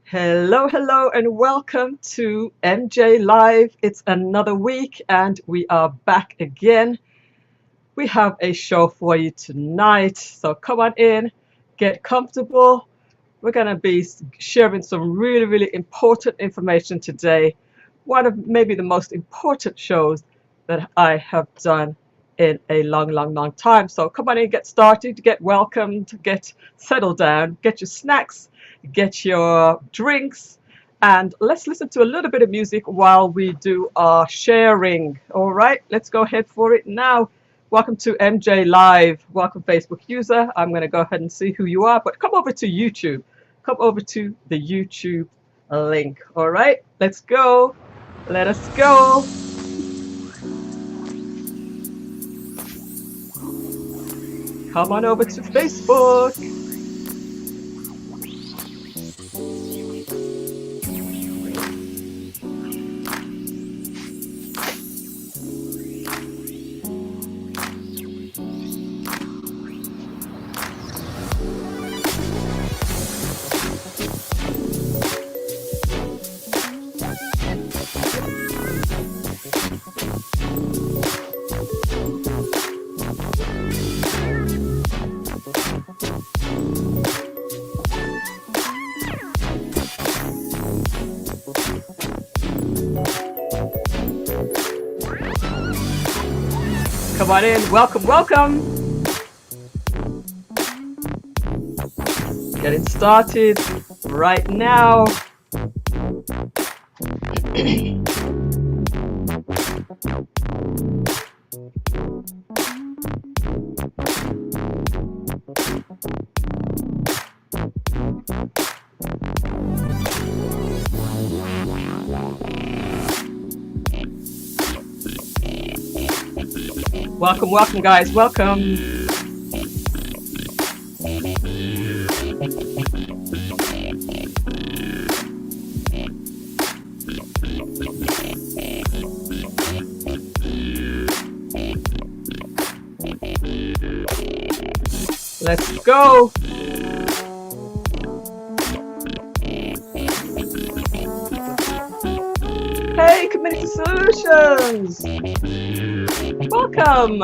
Hello, hello, and welcome to MJ Live. It's another week, and we are back again. We have a show for you tonight, so come on in, get comfortable. We're going to be sharing some really important information today. One of maybe the most important shows that I have done in a long time. So come on in, get started, get welcomed, get settled down, get your snacks, get your drinks, and let's listen to a little bit of music while we do our sharing. All right, let's go ahead for it now. Welcome to MJ Live. Welcome, Facebook user. I'm going to go ahead and see who you are, but come over to YouTube. Come over to the YouTube link. All right, let's go. Let us go. Come on over to Facebook. Come on in. Welcome. Getting started right now. Welcome, guys. Welcome. Let's go. Hey, Community Solutions. Welcome.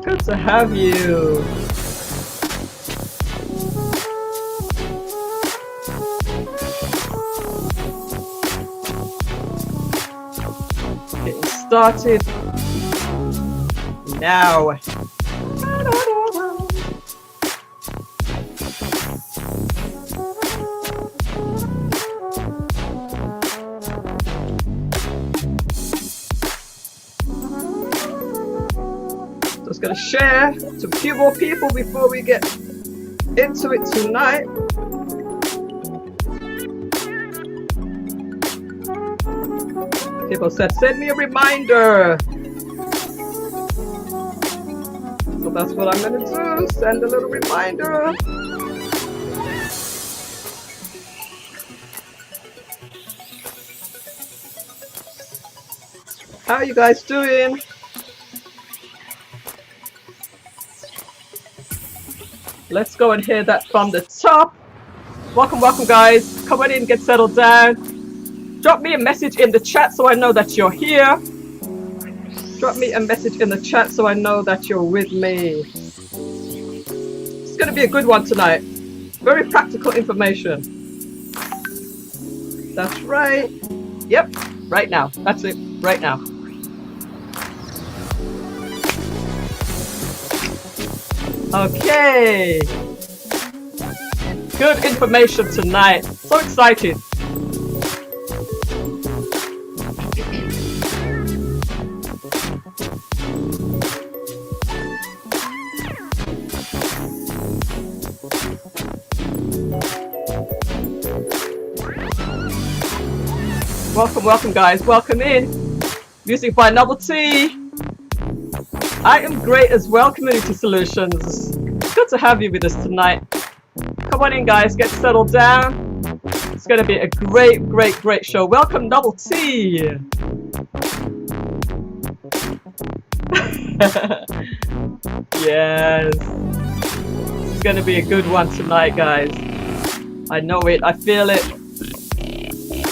Good to have you. Getting started now. Just gonna share to a few more people before we get into it tonight. People said, send me a reminder. So that's what I'm gonna do, send a little reminder. How are you guys doing? Let's go and hear that from the top. Welcome, guys. Come on in, get settled down. Drop me a message in the chat so I know that you're here. Drop me a message in the chat so I know that you're with me. It's going to be a good one tonight. Very practical information. That's right. Yep, right now. That's it, right now. Okay. Good information tonight. So excited. Welcome, guys. Welcome in. Music by Novelty. I am great as well, Community Solutions. Good to have you with us tonight. Come on in, guys. Get settled down. It's going to be a great show. Welcome, Novelty. Yes, it's gonna be a good one tonight, guys. I know it. I feel it.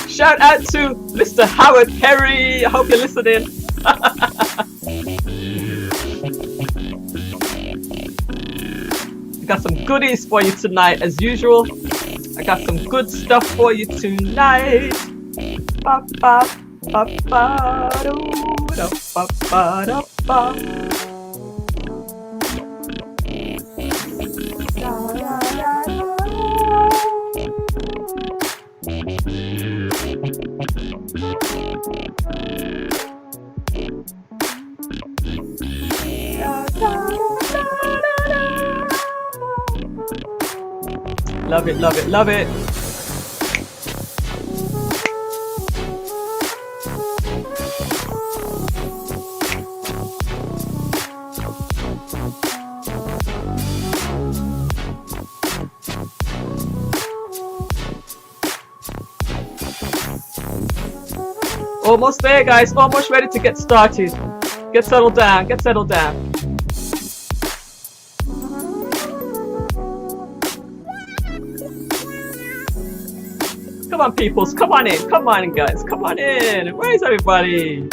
Shout out to Mr. Howard Perry. I hope you're listening. I got some goodies for you tonight, as usual. I got some good stuff for you tonight. Ba ba ba ba do do ba ba da ba. Love it, love it, love it. Almost there, guys. Almost ready to get started. Get settled down. Get settled down. Come on, peoples. Come on in. Come on in, guys. Come on in. Where is everybody?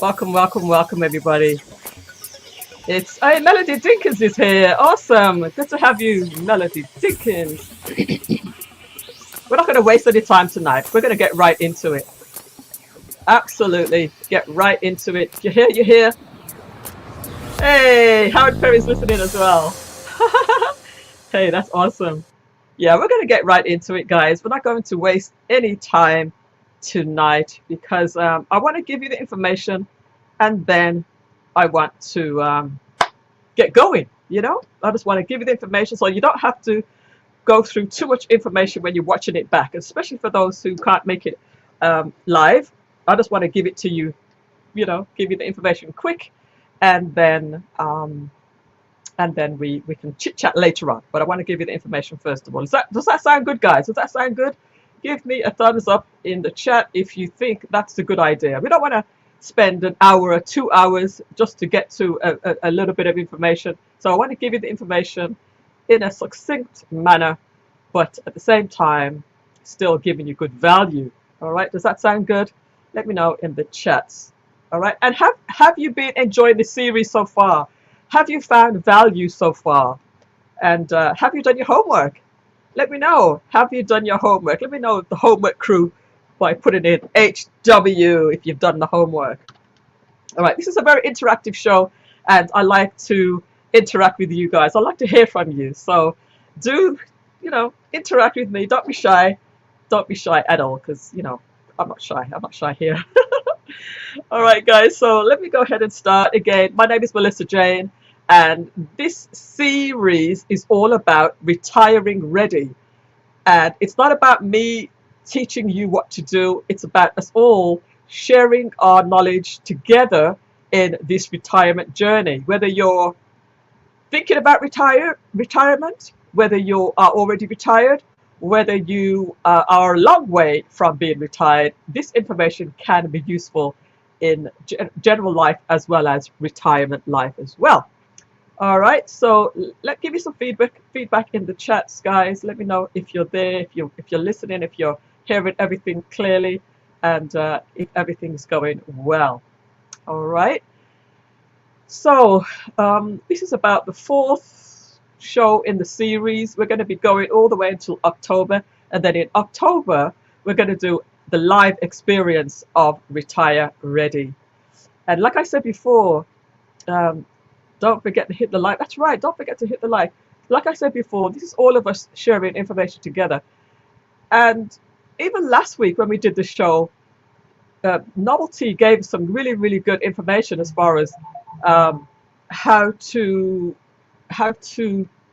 Welcome, welcome, welcome, everybody. It's Melody Dinkins is here. Awesome. Good to have you, Melody Dinkins. We're not going to waste any time tonight. We're going to get right into it. Absolutely. Get right into it. You hear? You hear? Hey, Howard Perry's listening as well. Hey, that's awesome. Yeah, we're going to get right into it, guys. We're not going to waste any time tonight because I want to give you the information and then I want to get going. You know, I just want to give you the information so you don't have to go through too much information when you're watching it back, especially for those who can't make it live. I just want to give it to you, you know, give you the information quick, and then we can chit chat later on. But I want to give you the information first of all. Does that sound good, guys? Does that sound good? Give me a thumbs up in the chat if you think that's a good idea. We don't want to spend an hour or 2 hours just to get to a little bit of information. So I want to give you the information in a succinct manner, but at the same time, still giving you good value. All right, does that sound good? Let me know in the chats. All right, and have you been enjoying the series so far? Have you found value so far? And have you done your homework? Let me know. Have you done your homework? Let me know the homework crew by putting in HW if you've done the homework. All right, this is a very interactive show, and I like to interact with you guys. I like to hear from you. So do, you know, interact with me. Don't be shy. Don't be shy at all, because, you know, I'm not shy. I'm not shy here. All right, guys. So let me go ahead and start again. My name is Millissa Jayne, and this series is all about retiring ready. And it's not about me teaching you what to do. It's about us all sharing our knowledge together in this retirement journey. Whether you're thinking about retirement, whether you are already retired, whether you are a long way from being retired, this information can be useful in general life as well as retirement life as well. All right, so give me some feedback in the chats, guys. Let me know if you're there, if you're listening, if you're hearing everything clearly, and if everything's going well. All right. So this is about the 4th show in the series. We're going to be going all the way until October, and then in October we're going to do the live experience of Retire Ready. And like I said before, don't forget to hit the like. That's right, don't forget to hit the like. Like I said before, this is all of us sharing information together. And even last week when we did the show, Novelty gave some really, really good information as far as how to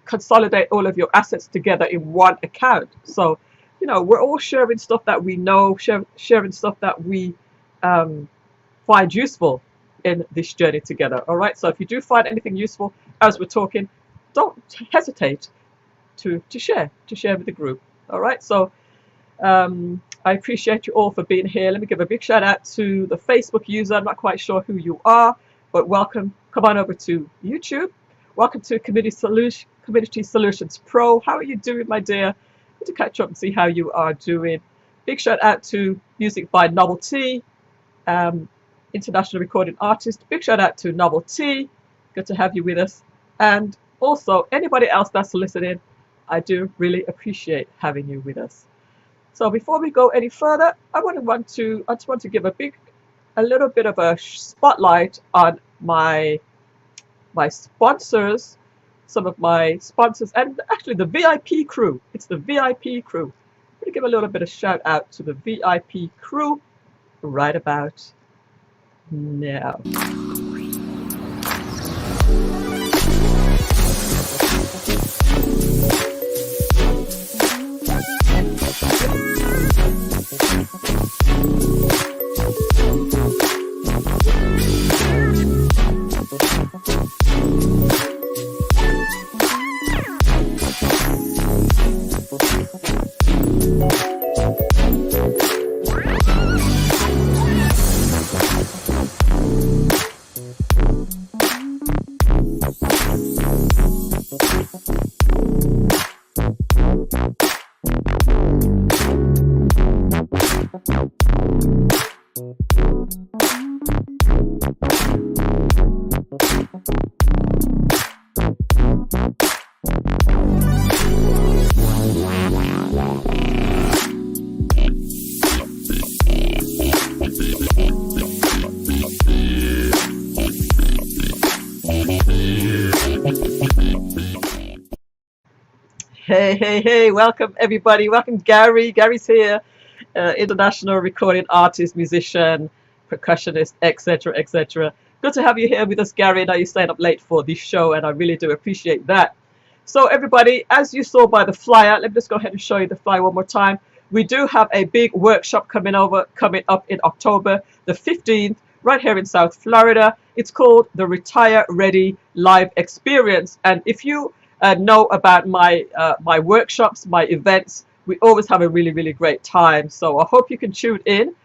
consolidate all of your assets together in one account. So, you know, we're all sharing stuff that we know, sharing stuff that we find useful in this journey together. All right. So if you do find anything useful as we're talking, don't hesitate to share with the group. All right. So I appreciate you all for being here. Let me give a big shout out to the Facebook user. I'm not quite sure who you are, but welcome. Come on over to YouTube. Welcome to Community Solutions Pro. How are you doing, my dear? Good to catch up and see how you are doing. Big shout out to Music by Novelty, international recording artist. Big shout out to Novelty. Good to have you with us. And also anybody else that's listening, I do really appreciate having you with us. So before we go any further, I just want to give a little bit of a spotlight on my sponsors, some of my sponsors, and actually the VIP crew. It's the VIP crew. I'm going to give a little bit of shout out to the VIP crew right about now. Hey, welcome everybody. Welcome Gary. Gary's here, international recording artist, musician, percussionist, etc., etc. Good to have you here with us, Gary. I know you stayed up late for this show, and I really do appreciate that. So everybody, as you saw by the flyer, let me just go ahead and show you the flyer one more time. We do have a big workshop coming up in October the 15th, right here in South Florida. It's called the Retire Ready Live Experience. And if you know about my workshops, my events, we always have a really, really great time. So I hope you can tune in.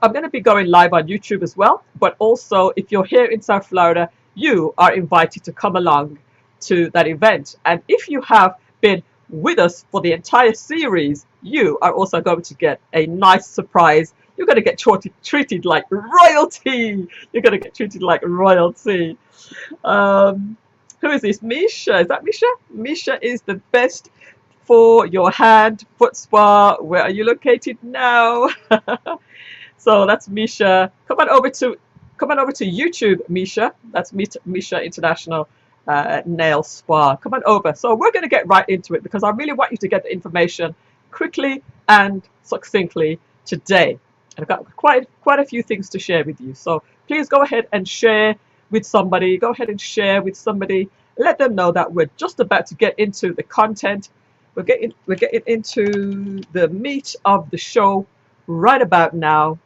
I'm going to be going live on YouTube as well. But also, if you're here in South Florida, you are invited to come along to that event. And if you have been with us for the entire series, you are also going to get a nice surprise. You're going to get treated like royalty. You're going to get treated like royalty. Who is this? Misha. Is that Misha? Misha is the best for your hand foot spa. Where are you located now? So that's Misha. Come on over to YouTube, Misha. That's Misha International Nail Spa. Come on over. So we're going to get right into it because I really want you to get the information quickly and succinctly today. And I've got quite a few things to share with you. So please go ahead and share with somebody. Go ahead and share with somebody. Let them know that we're just about to get into the content. We're getting into the meat of the show right about now.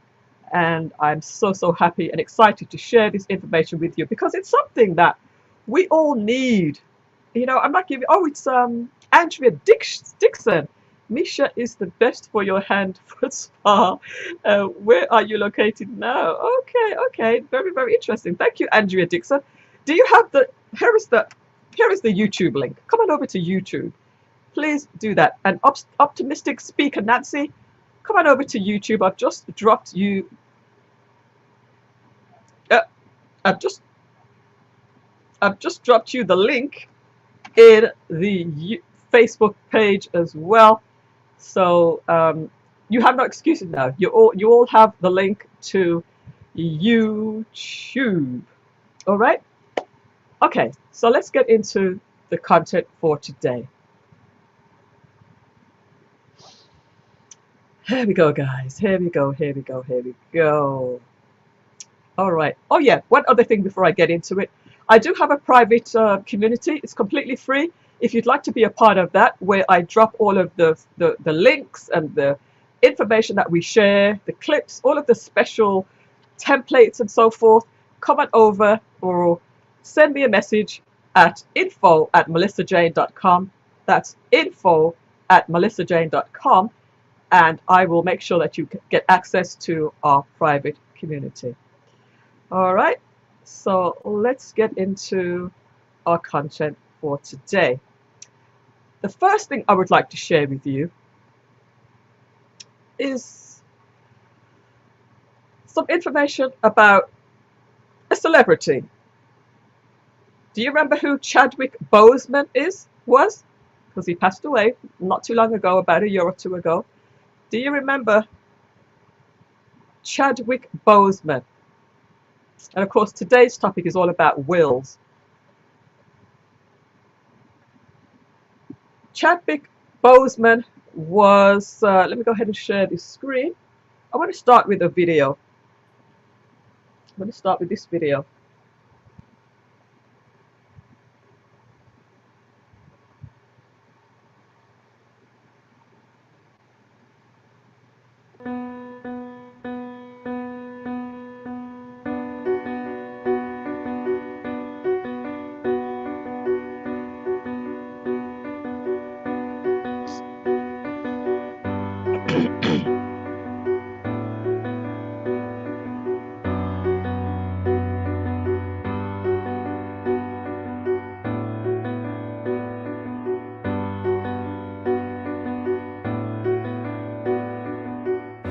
And I'm so happy and excited to share this information with you because it's something that we all need. You know, I'm not giving. Oh, it's Andrea Dixon. Misha is the best for your hand foot spa. Where are you located now? Okay, very interesting. Thank you, Andrea Dixon. Do you have the? Here is the YouTube link. Come on over to YouTube. Please do that. And optimistic speaker Nancy, come on over to YouTube. I've just dropped you. I've just dropped you the link in the Facebook page as well. So you have no excuses now. You all have the link to YouTube. All right. Okay. So let's get into the content for today. Here we go, guys. Here we go. All right. Oh yeah. One other thing before I get into it. I do have a private community. It's completely free. If you'd like to be a part of that, where I drop all of the links and the information that we share, the clips, all of the special templates and so forth, come on over or send me a message at info@millissajayne.com. That's info@millissajayne.com, and I will make sure that you get access to our private community. All right, so let's get into our content for today. The first thing I would like to share with you is some information about a celebrity. Do you remember who Chadwick Boseman was? Because he passed away not too long ago, about a year or two ago. Do you remember Chadwick Boseman? And of course, today's topic is all about wills. Chadwick Boseman was, let me go ahead and share this screen. I want to start with a video. I'm going to start with this video.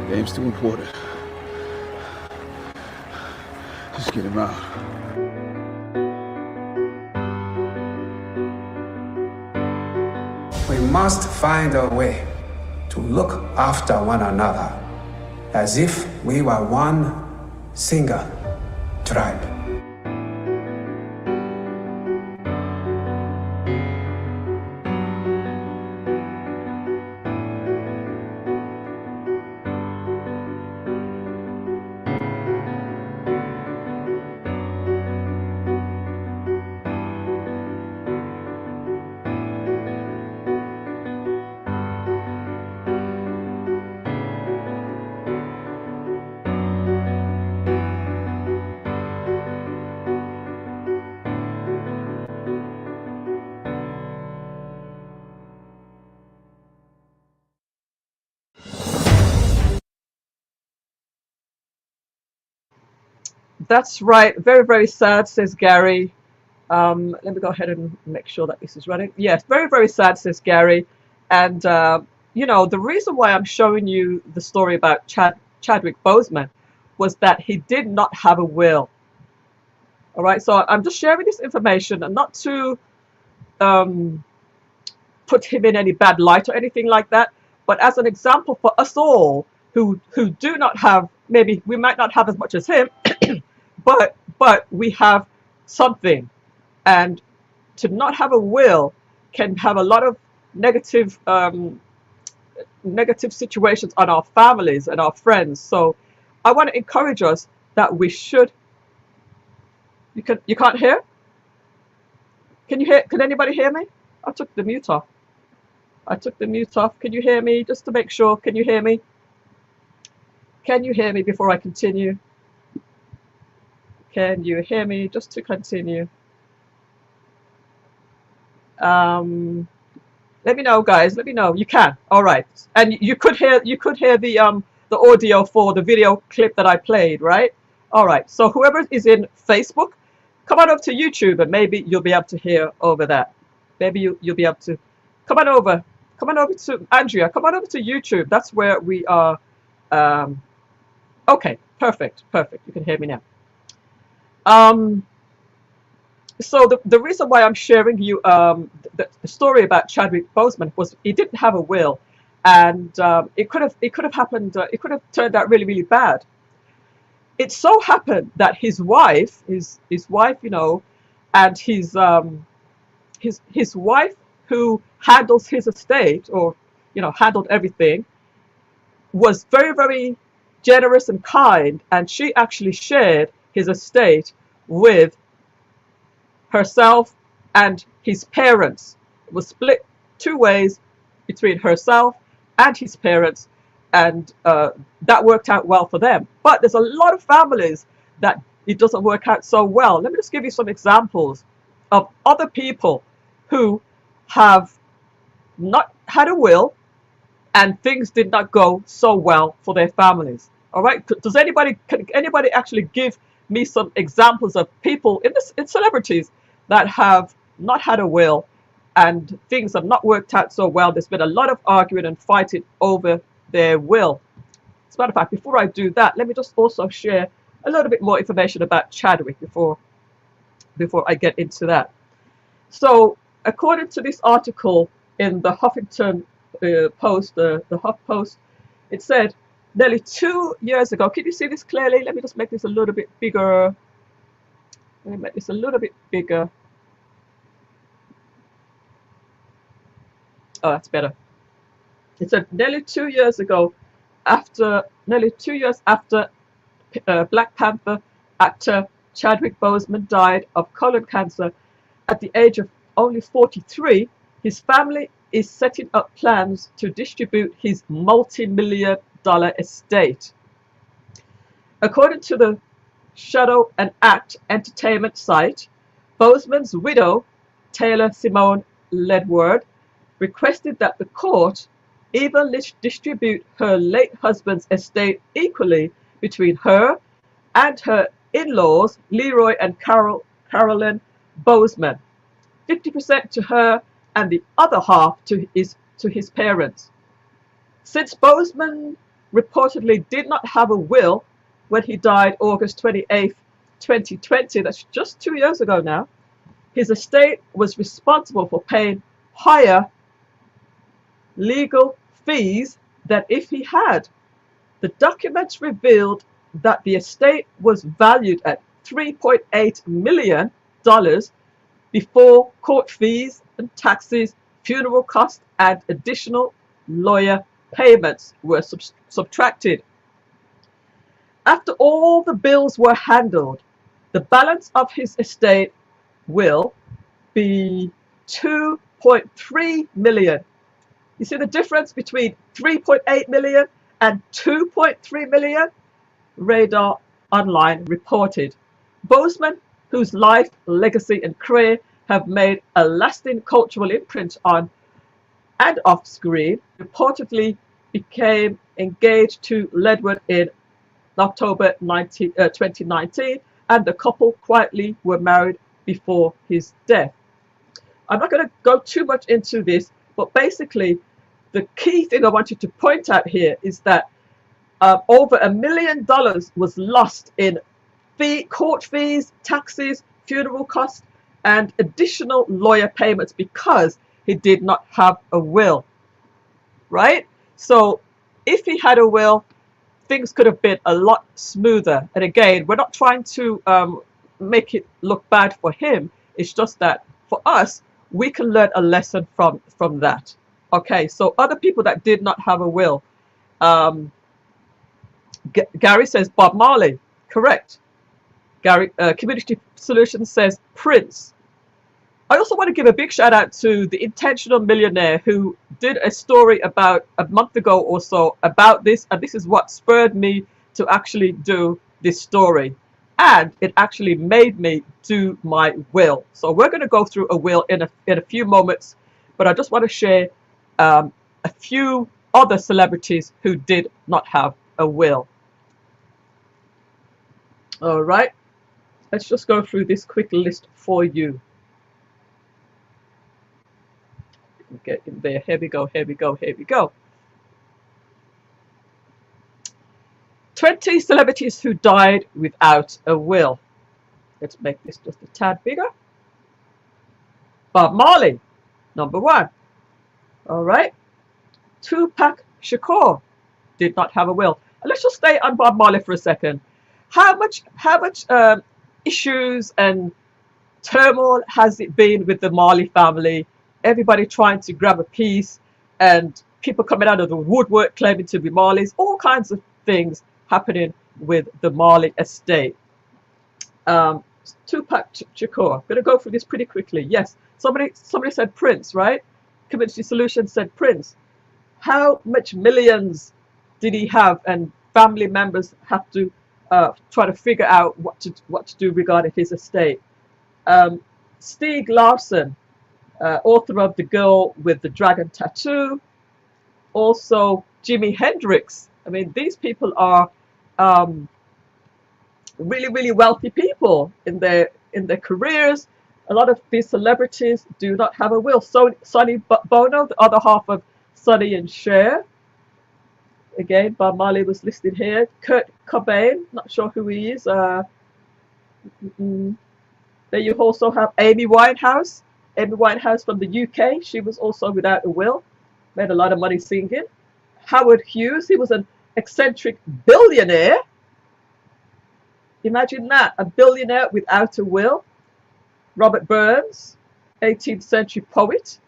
Game's too important. Just get him out. We must find a way to look after one another as if we were one single tribe. That's right. Very, very sad, says Gary. Let me go ahead and make sure that this is running. Yes, very, very sad, says Gary. And, you know, the reason why I'm showing you the story about Chadwick Boseman was that he did not have a will. All right, so I'm just sharing this information and not to put him in any bad light or anything like that, but as an example for us all who do not have, maybe we might not have as much as him, but we have something, and to not have a will can have a lot of negative negative situations on our families and our friends. So I want to encourage us that we should. You can't hear? Can you hear? Can anybody hear me? I took the mute off. Can you hear me? Just to make sure. Can you hear me? Can you hear me before I continue? Can you hear me? Just to continue. Let me know, guys. Let me know. You can. All right. And you could hear the audio for the video clip that I played, right? All right. So whoever is in Facebook, come on over to YouTube, and maybe you'll be able to hear over that. Maybe you'll be able to come on over. Come on over to Andrea. Come on over to YouTube. That's where we are. Okay. Perfect. Perfect. You can hear me now. So the reason why I'm sharing you the story about Chadwick Boseman was he didn't have a will, and it could have happened. It could have turned out really, really bad. It so happened that his wife, you know, and his wife, who handles his estate, or you know, handled everything, was very, very generous and kind, and she actually shared his estate with herself and his parents. It was split two ways between herself and his parents, and that worked out well for them. But there's a lot of families that it doesn't work out so well. Let me just give you some examples of other people who have not had a will and things did not go so well for their families. All right, can anybody actually give me some examples of people in celebrities that have not had a will and things have not worked out so well? There's been a lot of arguing and fighting over their will. As a matter of fact, before I do that, let me just also share a little bit more information about Chadwick before I get into that. So, according to this article in the Huffington Post, the Huff Post, it said nearly 2 years ago. Can you see this clearly? Let me just make this a little bit bigger. Let me make this a little bit bigger. Oh, that's better. It said nearly 2 years ago, nearly 2 years after Black Panther actor Chadwick Boseman died of colon cancer at the age of only 43, his family is setting up plans to distribute his multi-million-dollar estate. According to the Shadow and Act entertainment site, Boseman's widow, Taylor Simone Ledward, requested that the court evenly distribute her late husband's estate equally between her and her in-laws, Leroy and Carolyn Boseman, 50% to her and the other half to his parents. Since Boseman reportedly did not have a will when he died August 28, 2020, that's just 2 years ago now, his estate was responsible for paying higher legal fees than if he had. The documents revealed that the estate was valued at $3.8 million before court fees and taxes, funeral costs, and additional lawyer payments were subtracted. After all the bills were handled, the balance of his estate will be $2.3 million. You see the difference between $3.8 million and $2.3 million? Radar Online reported. Boseman, whose life, legacy, and career have made a lasting cultural imprint on and off screen, reportedly became engaged to Ledward in October 2019, and the couple quietly were married before his death. I'm not going to go too much into this, but basically the key thing I want you to point out here is that over $1 million was lost in court fees, taxes, funeral costs, and additional lawyer payments because he did not have a will, right? So if he had a will, things could have been a lot smoother. And again, we're not trying to make it look bad for him. It's just that for us, we can learn a lesson from that. Okay, so other people that did not have a will. Gary says Bob Marley. Correct. Gary, Community Solutions says Prince. I also want to give a big shout out to the Intentional Millionaire who did a story about a month ago or so about this, and this is what spurred me to actually do this story, and it actually made me do my will. So we're going to go through a will in a few moments, but I just want to share a few other celebrities who did not have a will. All right, let's just go through this quick list for you. Get in there. Here we go. Here we go. Here we go. 20 celebrities who died without a will. Let's make this just a tad bigger. Bob Marley, number 1. All right. Tupac Shakur did not have a will. And let's just stay on Bob Marley for a second. How much issues and turmoil has it been with the Marley family? Everybody trying to grab a piece, and people coming out of the woodwork claiming to be Marleys. All kinds of things happening with the Marley estate. Tupac Shakur. I'm going to go through this pretty quickly. Yes, somebody said Prince, right? Community Solutions said Prince. How much millions did he have? And family members have to try to figure out what to do regarding his estate. Stieg Larsson, author of The Girl with the Dragon Tattoo, also Jimi Hendrix. I mean, these people are really, really wealthy people in their careers. A lot of these celebrities do not have a will. So Sonny Bono, the other half of Sonny and Cher. Again, Bob Marley was listed here. Kurt Cobain, not sure who he is. Then you also have Amy Winehouse. Amy Winehouse from the UK. She was also without a will. Made a lot of money singing. Howard Hughes, he was an eccentric billionaire. Imagine that, a billionaire without a will. Robert Burns, 18th century poet.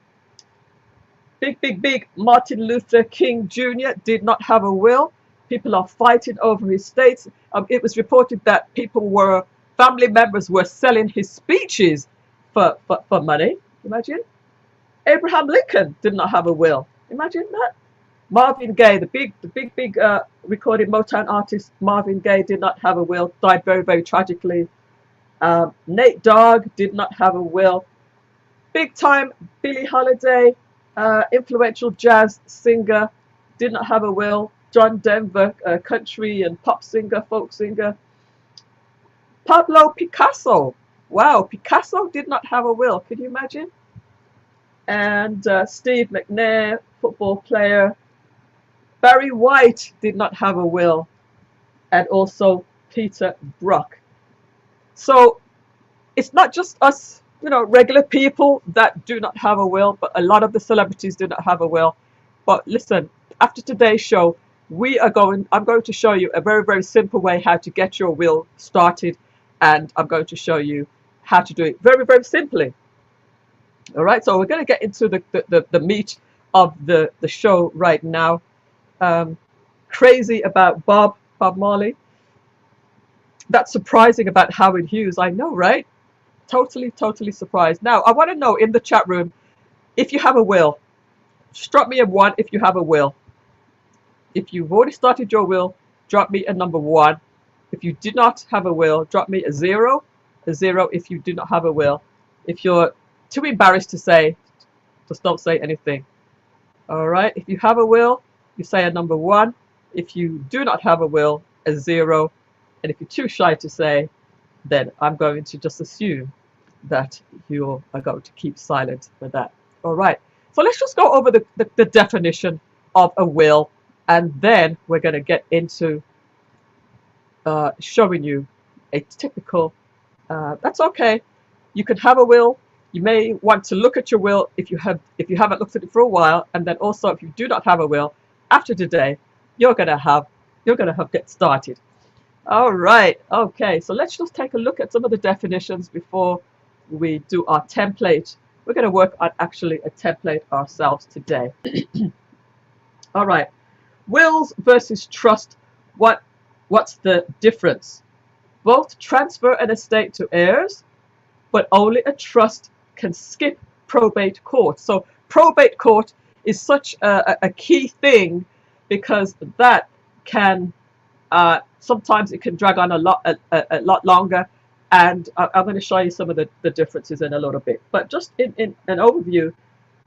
Big Martin Luther King Jr. did not have a will. People are fighting over his estates. It was reported that family members were selling his speeches for money. Imagine. Abraham Lincoln did not have a will. Imagine that. Marvin Gaye, the big recorded Motown artist Marvin Gaye did not have a will, died very, very tragically. Nate Dogg did not have a will. Big time Billie Holiday, influential jazz singer, did not have a will. John Denver, country and pop singer, folk singer. Pablo Picasso, wow, Picasso did not have a will, could you imagine? And Steve McNair, football player. Barry White did not have a will, and also Peter Brook. So it's not just us, regular people that do not have a will, but a lot of the celebrities do not have a will. But listen, after today's show, I'm going to show you a very, very simple way how to get your will started, and I'm going to show you how to do it very, very simply. All right, so we're going to get into the meat of the show right now. Crazy about Bob Marley. That's surprising about Howard Hughes. I know, right? Totally surprised. Now, I want to know in the chat room if you have a will. Just drop me a 1 if you have a will. If you've already started your will, drop me a number 1. If you did not have a will, drop me a 0. A 0 if you do not have a will. If you're too embarrassed to say, just don't say anything. All right. If you have a will, you say a number 1. If you do not have a will, a 0. And if you're too shy to say, then I'm going to just assume that you are going to keep silent for that. All right. So let's just go over the definition of a will, and then we're going to get into showing you a typical. That's okay. You can have a will. You may want to look at your will if you haven't looked at it for a while, and then also if you do not have a will, after today, you're gonna get started. All right, okay. So let's just take a look at some of the definitions before we do our template. We're gonna work on actually a template ourselves today. All right, wills versus trust. What's the difference? Both transfer an estate to heirs, but only a trust can skip probate court. So probate court is such a key thing, because that can sometimes it can drag on a lot longer, and I'm going to show you some of the differences in a little bit. But just in an overview,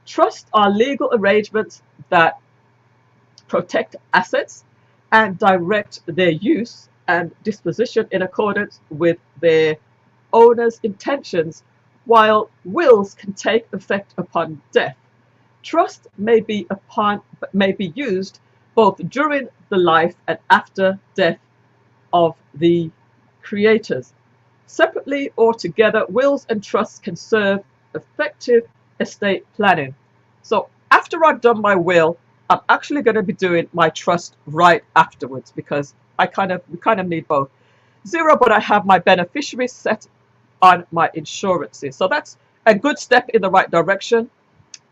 trusts are legal arrangements that protect assets and direct their use and disposition in accordance with their owner's intentions, while wills can take effect upon death. Trust may be used both during the life and after death of the creators. Separately or together, wills and trusts can serve effective estate planning. So after I've done my will, I'm actually going to be doing my trust right afterwards, because we kind of need both. 0, but I have my beneficiaries set on my insurances. So that's a good step in the right direction,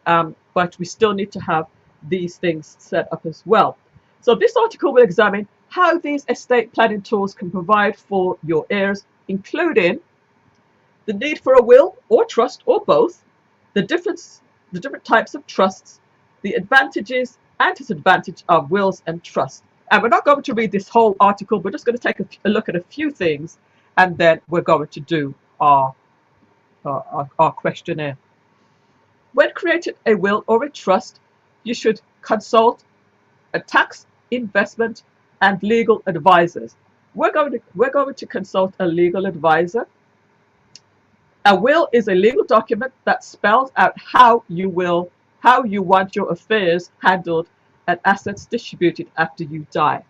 but we still need to have these things set up as well. So this article will examine how these estate planning tools can provide for your heirs, including the need for a will or trust or both, the different types of trusts, the advantages and disadvantages of wills and trusts, And we're not going to read this whole article. We're just going to take a look at a few things, and then we're going to do our questionnaire. When creating a will or a trust, you should consult a tax, investment, and legal advisors. We're going to consult a legal advisor. A will is a legal document that spells out how you want your affairs handled and assets distributed after you die.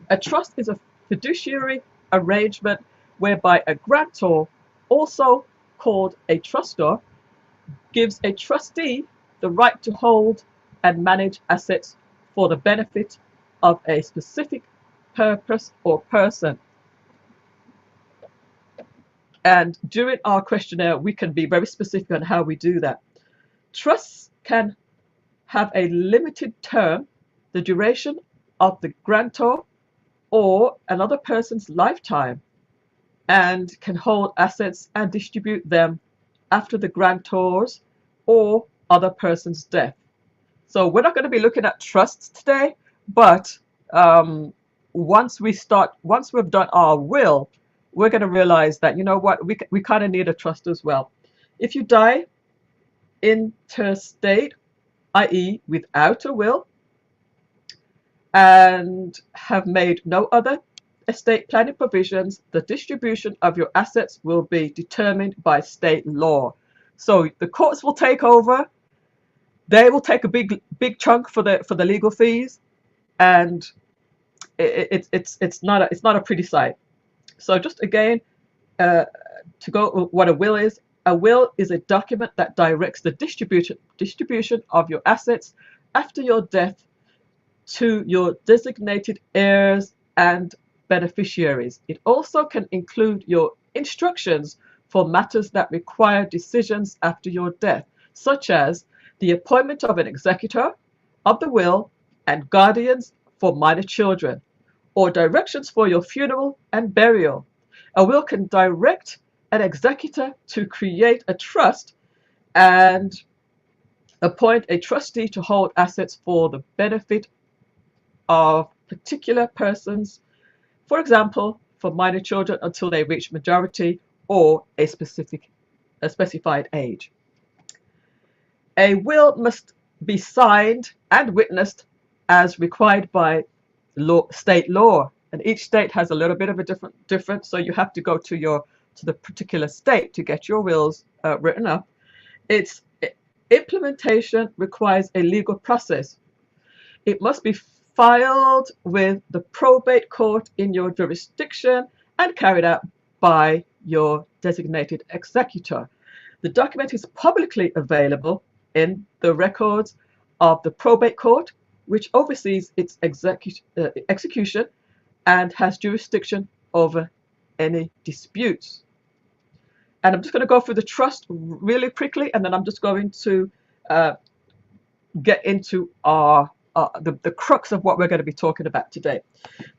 A trust is a fiduciary arrangement whereby a grantor, also called a trustor, gives a trustee the right to hold and manage assets for the benefit of a specific purpose or person. And during our questionnaire, we can be very specific on how we do that. Trusts can have a limited term, the duration of the grantor or another person's lifetime, and can hold assets and distribute them after the grantor's or other person's death. So we're not going to be looking at trusts today, but once we've done our will, we're going to realize that, you know what, we kind of need a trust as well. If you die interstate, i.e. without a will, and have made no other estate planning provisions, the distribution of your assets will be determined by state law. So the courts will take over. They will take a big chunk for the legal fees, and it's not a pretty sight. So just again, to go what a will is. A will is a document that directs the distribution of your assets after your death to your designated heirs and beneficiaries. It also can include your instructions for matters that require decisions after your death, such as the appointment of an executor of the will and guardians for minor children, or directions for your funeral and burial. A will can direct an executor to create a trust and appoint a trustee to hold assets for the benefit of particular persons, for example, for minor children until they reach majority or a specified age. A will must be signed and witnessed as required by state law, and each state has a little bit of a different. So you have to go to the particular state to get your wills written up. Its implementation requires a legal process. It must be filed with the probate court in your jurisdiction and carried out by your designated executor. The document is publicly available in the records of the probate court, which oversees its execution and has jurisdiction over any disputes. And I'm just going to go through the trust really quickly, and then I'm just going to get into the crux of what we're going to be talking about today.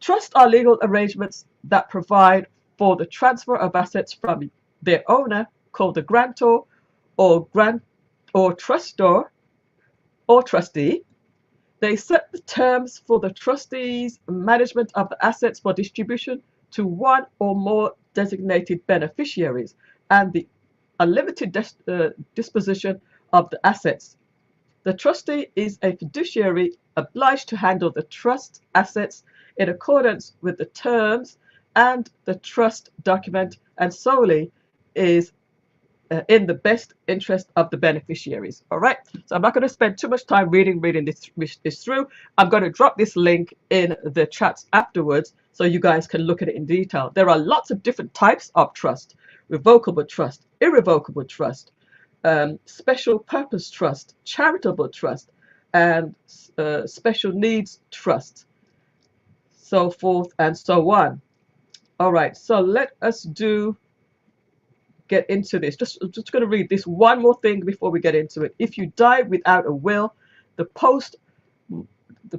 Trusts are legal arrangements that provide for the transfer of assets from their owner, called the grantor or trustor or trustee. They set the terms for the trustee's management of the assets for distribution to one or more designated beneficiaries and the unlimited disposition of the assets. The trustee is a fiduciary obliged to handle the trust assets in accordance with the terms and the trust document, and solely is in the best interest of the beneficiaries. All right, so I'm not going to spend too much time reading this through. I'm going to drop this link in the chats afterwards so you guys can look at it in detail. There are lots of different types of trust: revocable trust, irrevocable trust, special purpose trust, charitable trust, and special needs trust, so forth and so on. All right, so let us get into this. Just going to read this one more thing before we get into it. If you die without a will, the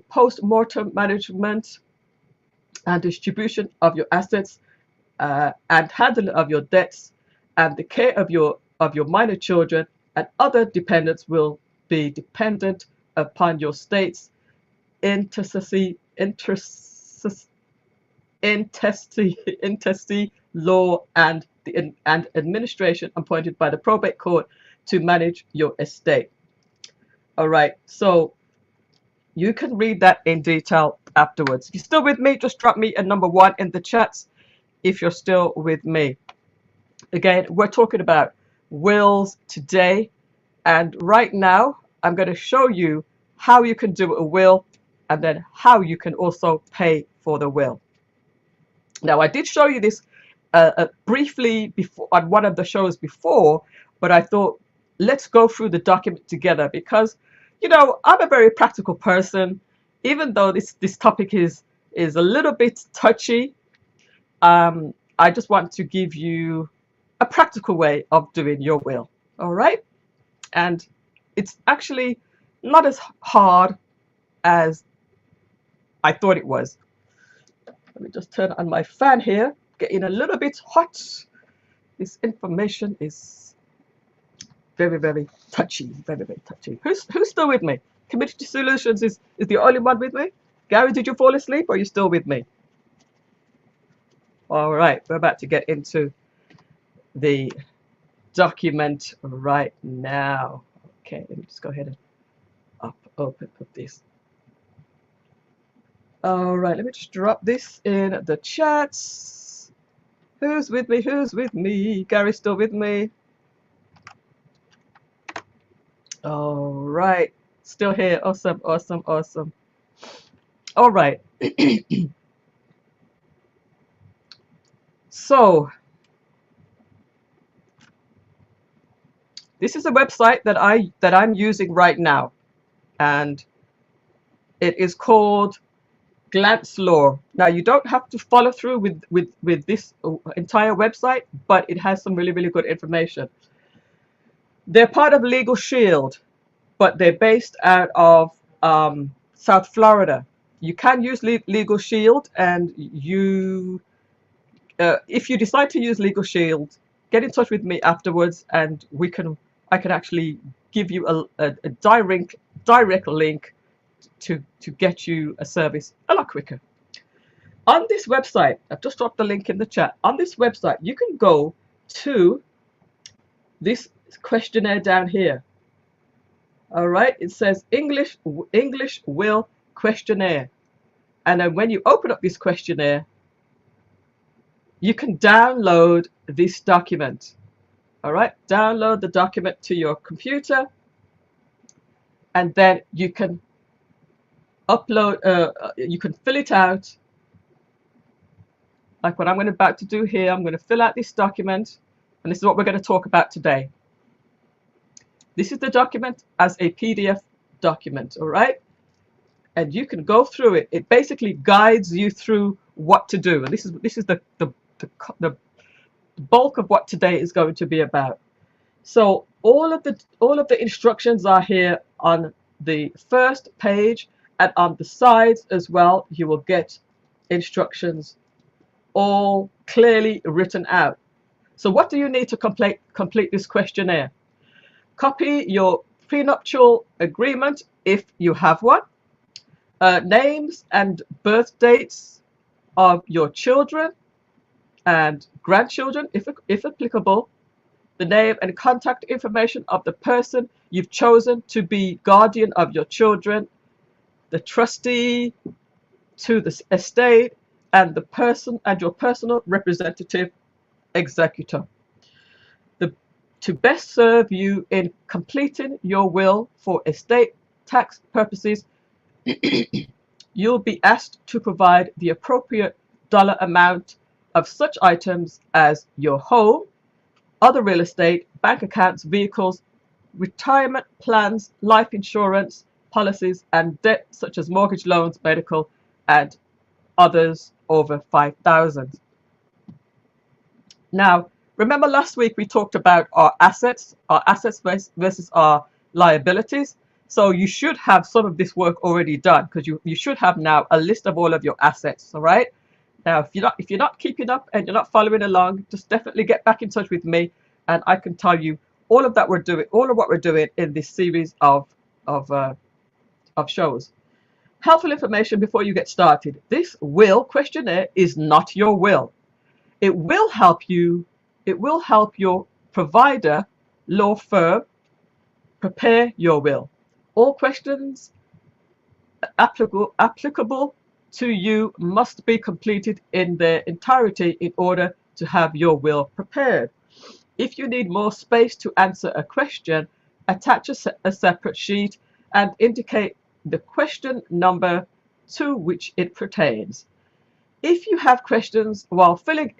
post-mortem management and distribution of your assets and handling of your debts and the care of your minor children and other dependents will be dependent upon your state's intestacy law and administration appointed by the probate court to manage your estate. All right, so you can read that in detail afterwards. If you're still with me, just drop me a number 1 in the chats if you're still with me. Again, we're talking about wills today, and right now I'm going to show you how you can do a will and then how you can also pay for the will. Now, I did show you this briefly before on one of the shows before, but I thought let's go through the document together because, you know, I'm a very practical person. Even though this topic is a little bit touchy, I just want to give you a practical way of doing your will. All right, and it's actually not as hard as I thought it was. Let me just turn on my fan here. Getting a little bit hot. This information is very, very touchy. Very, very touchy. Who's still with me? Community Solutions is the only one with me. Gary, did you fall asleep or are you still with me? All right, we're about to get into the document right now. Okay, let me just go ahead and open up this. All right, let me just drop this in the chats. Who's with me? Who's with me? Gary's still with me. All right, still here. Awesome, awesome, awesome. All right. So this is a website that I'm using right now, and it is called Glance Law. Now, you don't have to follow through with this entire website, but it has some really, really good information. They're part of Legal Shield, but they're based out of South Florida. You can use Legal Shield, and you, if you decide to use Legal Shield, get in touch with me afterwards, and I can actually give you a direct link to get you a service a lot quicker. On this website, I've just dropped the link in the chat. On this website, you can go to this questionnaire down here. All right, it says English will questionnaire, and then when you open up this questionnaire, you can download this document. All right, download the document to your computer, and then you can upload, you can fill it out like what I'm about to do here. I'm going to fill out this document, and this is what we're going to talk about today. This is the document as a PDF document, all right? And you can go through it. It basically guides you through what to do, and this is the bulk of what today is going to be about. So all of the instructions are here on the first page. And on the sides as well, you will get instructions all clearly written out. So what do you need to complete this questionnaire? Copy your prenuptial agreement if you have one, names and birth dates of your children and grandchildren, if applicable, the name and contact information of the person you've chosen to be guardian of your children, the trustee to the estate, and the person and your personal representative executor. To best serve you in completing your will for estate tax purposes, you'll be asked to provide the appropriate dollar amount of such items as your home, other real estate, bank accounts, vehicles, retirement plans, life insurance, policies, and debt such as mortgage loans, medical, and others over $5,000. Now, remember last week we talked about our assets versus our liabilities. So you should have some of this work already done, because you should have now a list of all of your assets. All right. Now, if you're not keeping up and you're not following along, just definitely get back in touch with me, and I can tell you all of what we're doing in this series of shows. Helpful information before you get started. This will questionnaire is not your will. It will help you, it will help your provider, law firm, prepare your will. All questions applicable to you must be completed in their entirety in order to have your will prepared. If you need more space to answer a question, attach a separate sheet and indicate the question number to which it pertains. If you have questions while filling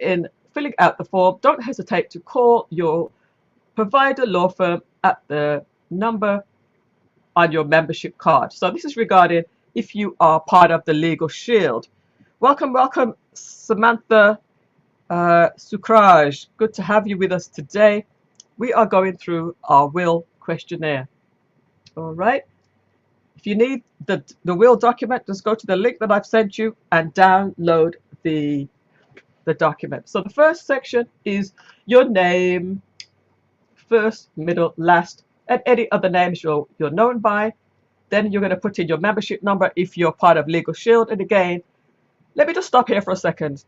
out the form, don't hesitate to call your provider law firm at the number on your membership card. So this is regarding if you are part of the Legal Shield. Welcome, welcome, Samantha Sukraj. Good to have you with us today. We are going through our will questionnaire. All right. If you need the will document, just go to the link that I've sent you and download the document. So the first section is your name, first, middle, last, and any other names you're known by. Then you're going to put in your membership number if you're part of Legal Shield. And again, let me just stop here for a second.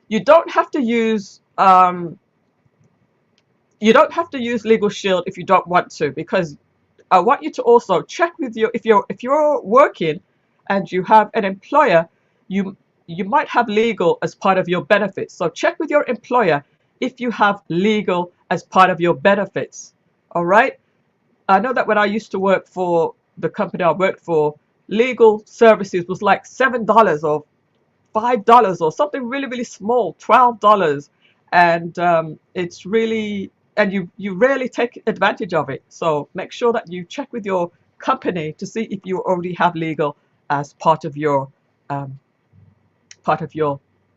You don't have to use Legal Shield if you don't want to, because I want you to also check with your if you're working and you have an employer, you might have legal as part of your benefits. So check with your employer if you have legal as part of your benefits. All right. I know that when I used to work for the company I worked for, legal services was like $7 or $5 or something really, really small, $12. And it's really, and you rarely take advantage of it. So make sure that you check with your company to see if you already have legal as part of your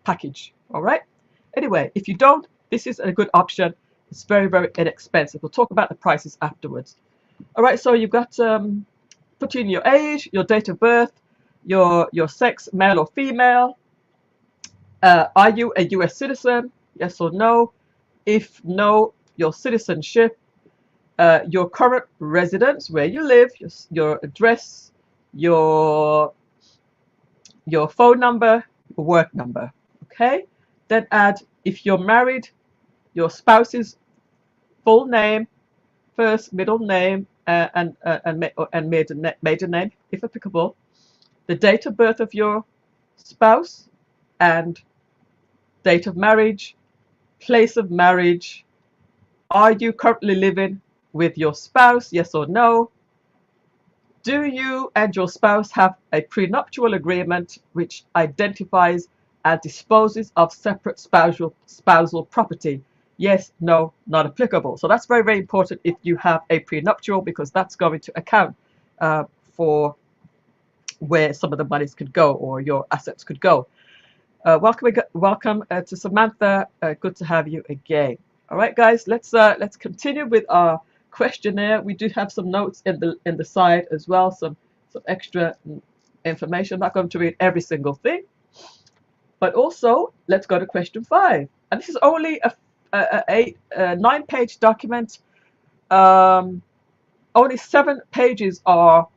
package. All right. Anyway, if you don't, this is a good option. It's very, very inexpensive. We'll talk about the prices afterwards. All right. So you've got put in your age, your date of birth, your sex, male or female. Are you a U.S. citizen? Yes or no? If no, your citizenship, your current residence, where you live, your address, your phone number, your work number. Okay. Then add, if you're married, your spouse's full name, first, middle name, and maiden name, if applicable, the date of birth of your spouse, and date of marriage, place of marriage. Are you currently living with your spouse? Yes or no? Do you and your spouse have a prenuptial agreement which identifies and disposes of separate spousal property? Yes, no, not applicable. So that's very, very important if you have a prenuptial, because that's going to account for where some of the monies could go or your assets could go. Welcome to Samantha. Good to have you again. All right, guys, let's continue with our questionnaire. We do have some notes in the side as well, some extra information. I'm not going to read every single thing, but also let's go to question 5. And this is only a 9-page document. Only 7 pages are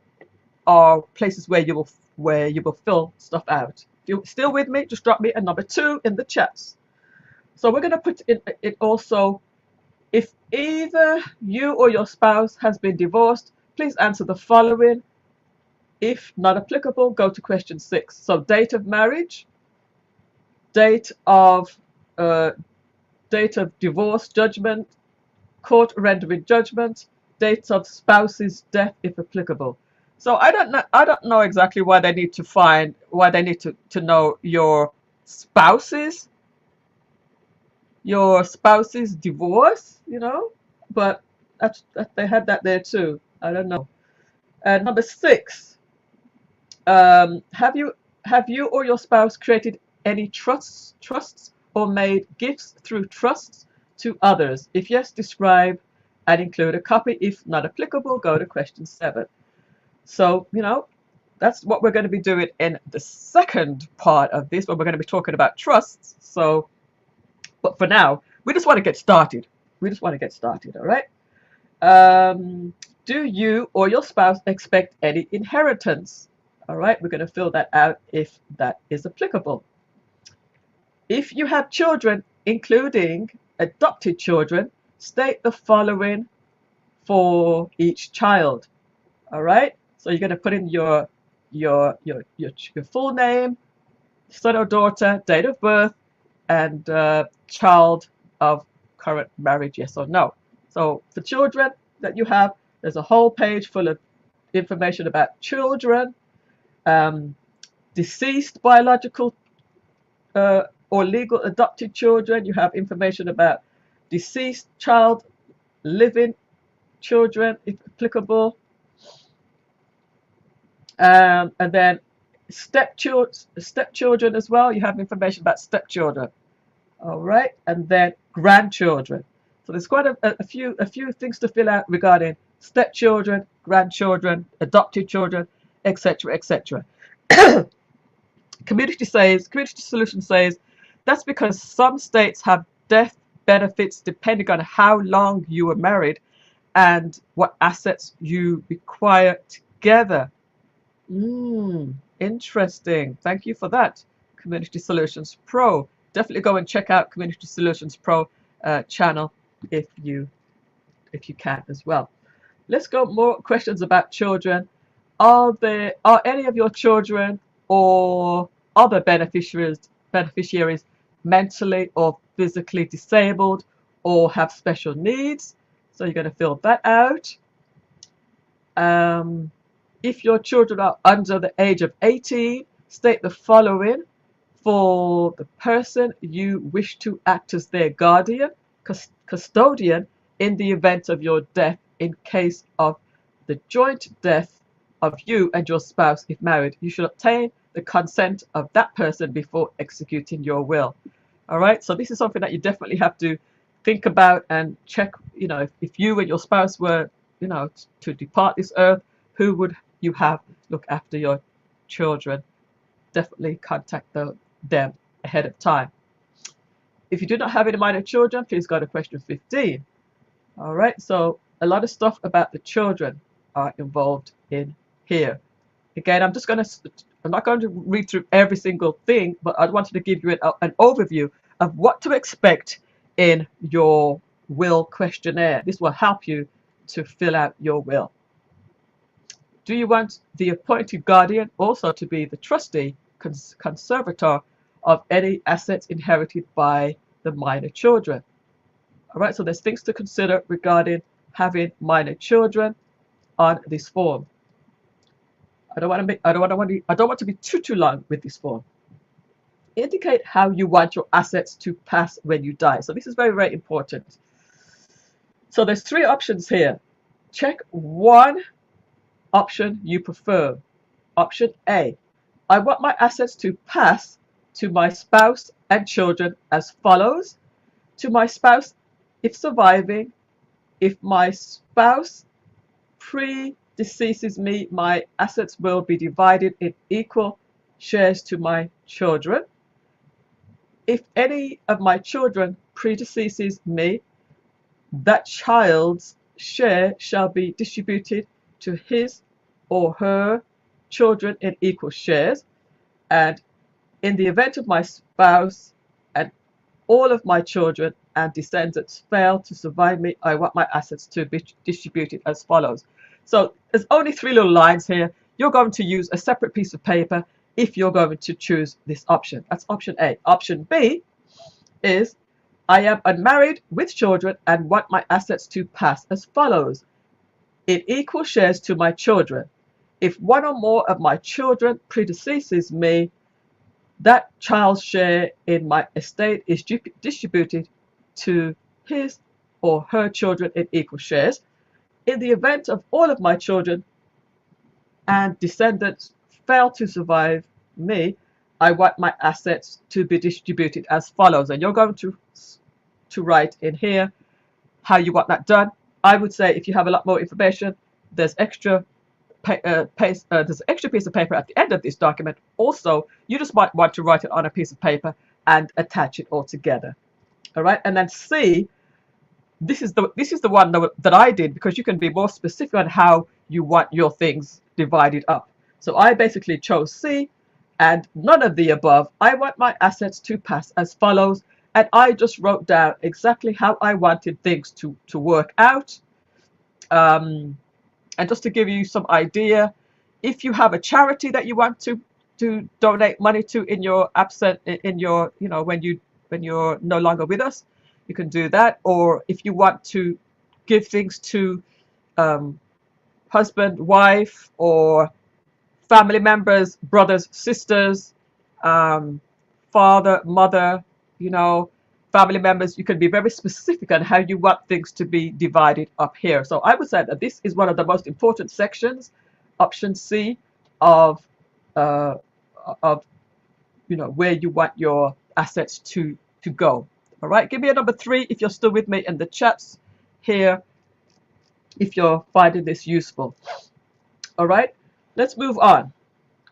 places where you will fill stuff out. If you're still with me, just drop me a number 2 in the chats. So we're going to put in it also, if either you or your spouse has been divorced, please answer the following. If not applicable, go to question 6. So date of marriage, date of divorce judgment, court rendering judgment, dates of spouse's death if applicable. So I don't know exactly why they need to know your spouse's divorce, but they had that there too. I don't know. Number 6, have you or your spouse created any trusts or made gifts through trusts to others? If yes, describe and include a copy. If not applicable, go to question 7. So, that's what we're going to be doing in the second part of this, where we're going to be talking about trusts. So, but for now, we just want to get started. All right. Do you or your spouse expect any inheritance? All right, we're going to fill that out if that is applicable. If you have children, including adopted children, state the following for each child. All right, so you're going to put in your full name, son or daughter, date of birth, and child of current marriage, yes or no. So for children that you have, there's a whole page full of information about children, deceased biological or legal adopted children. You have information about deceased child, living children, if applicable. And then stepchildren as well. You have information about stepchildren. All right, and then grandchildren. So there's quite a few things to fill out regarding stepchildren, grandchildren, adopted children, etc., etc. Community Solution says that's because some states have death benefits depending on how long you were married and what assets you require together. Interesting. Thank you for that, Community Solutions Pro. Definitely go and check out Community Solutions Pro channel if you can as well. Let's go more questions about children. Are any of your children or other beneficiaries mentally or physically disabled or have special needs? So you're going to fill that out. If your children are under the age of 18, state the following for the person you wish to act as their guardian, custodian in the event of your death in case of the joint death of you and your spouse if married. You should obtain the consent of that person before executing your will. All right, so this is something that you definitely have to think about and check. You know, if you and your spouse were, to depart this earth, who would you have look after your children? Definitely contact them ahead of time. If you do not have any minor children, please go to question 15. All right, so a lot of stuff about the children are involved in here. Again, I'm not going to read through every single thing, but I wanted to give you an overview of what to expect in your will questionnaire. This will help you to fill out your will. Do you want the appointed guardian also to be the trustee, conservator of any assets inherited by the minor children? All right, so there's things to consider regarding having minor children on this form. I don't want to be too long with this form. Indicate how you want your assets to pass when you die. So this is very, very important. So there's 3 options here. Check one option you prefer. Option A, I want my assets to pass to my spouse and children as follows. To my spouse if surviving. If my spouse predeceases me, my assets will be divided in equal shares to my children. If any of my children predeceases me, that child's share shall be distributed to his or her children in equal shares. And in the event of my spouse and all of my children and descendants fail to survive me, I want my assets to be distributed as follows. So there's only 3 little lines here. You're going to use a separate piece of paper if you're going to choose this option. That's option A. Option B is I am unmarried with children and want my assets to pass as follows. In equal shares to my children. If one or more of my children predeceases me, that child's share in my estate is distributed to his or her children in equal shares. In the event of all of my children and descendants fail to survive me, I want my assets to be distributed as follows. And you're going to write in here how you want that done. I would say if you have a lot more information, there's extra piece of paper at the end of this document. Also, you just might want to write it on a piece of paper and attach it all together. All right, and then C, this is the one that I did, because you can be more specific on how you want your things divided up. So I basically chose C and none of the above. I want my assets to pass as follows, and I just wrote down exactly how I wanted things to work out. And just to give you some idea, if you have a charity that you want to donate money to in your when you're no longer with us, you can do that. Or if you want to give things to husband, wife, or family members, brothers, sisters, father, mother, family members, you can be very specific on how you want things to be divided up here. So I would say that this is one of the most important sections, option C, of where you want your assets to go. All right, give me a number 3 if you're still with me in the chats here, if you're finding this useful. All right, let's move on.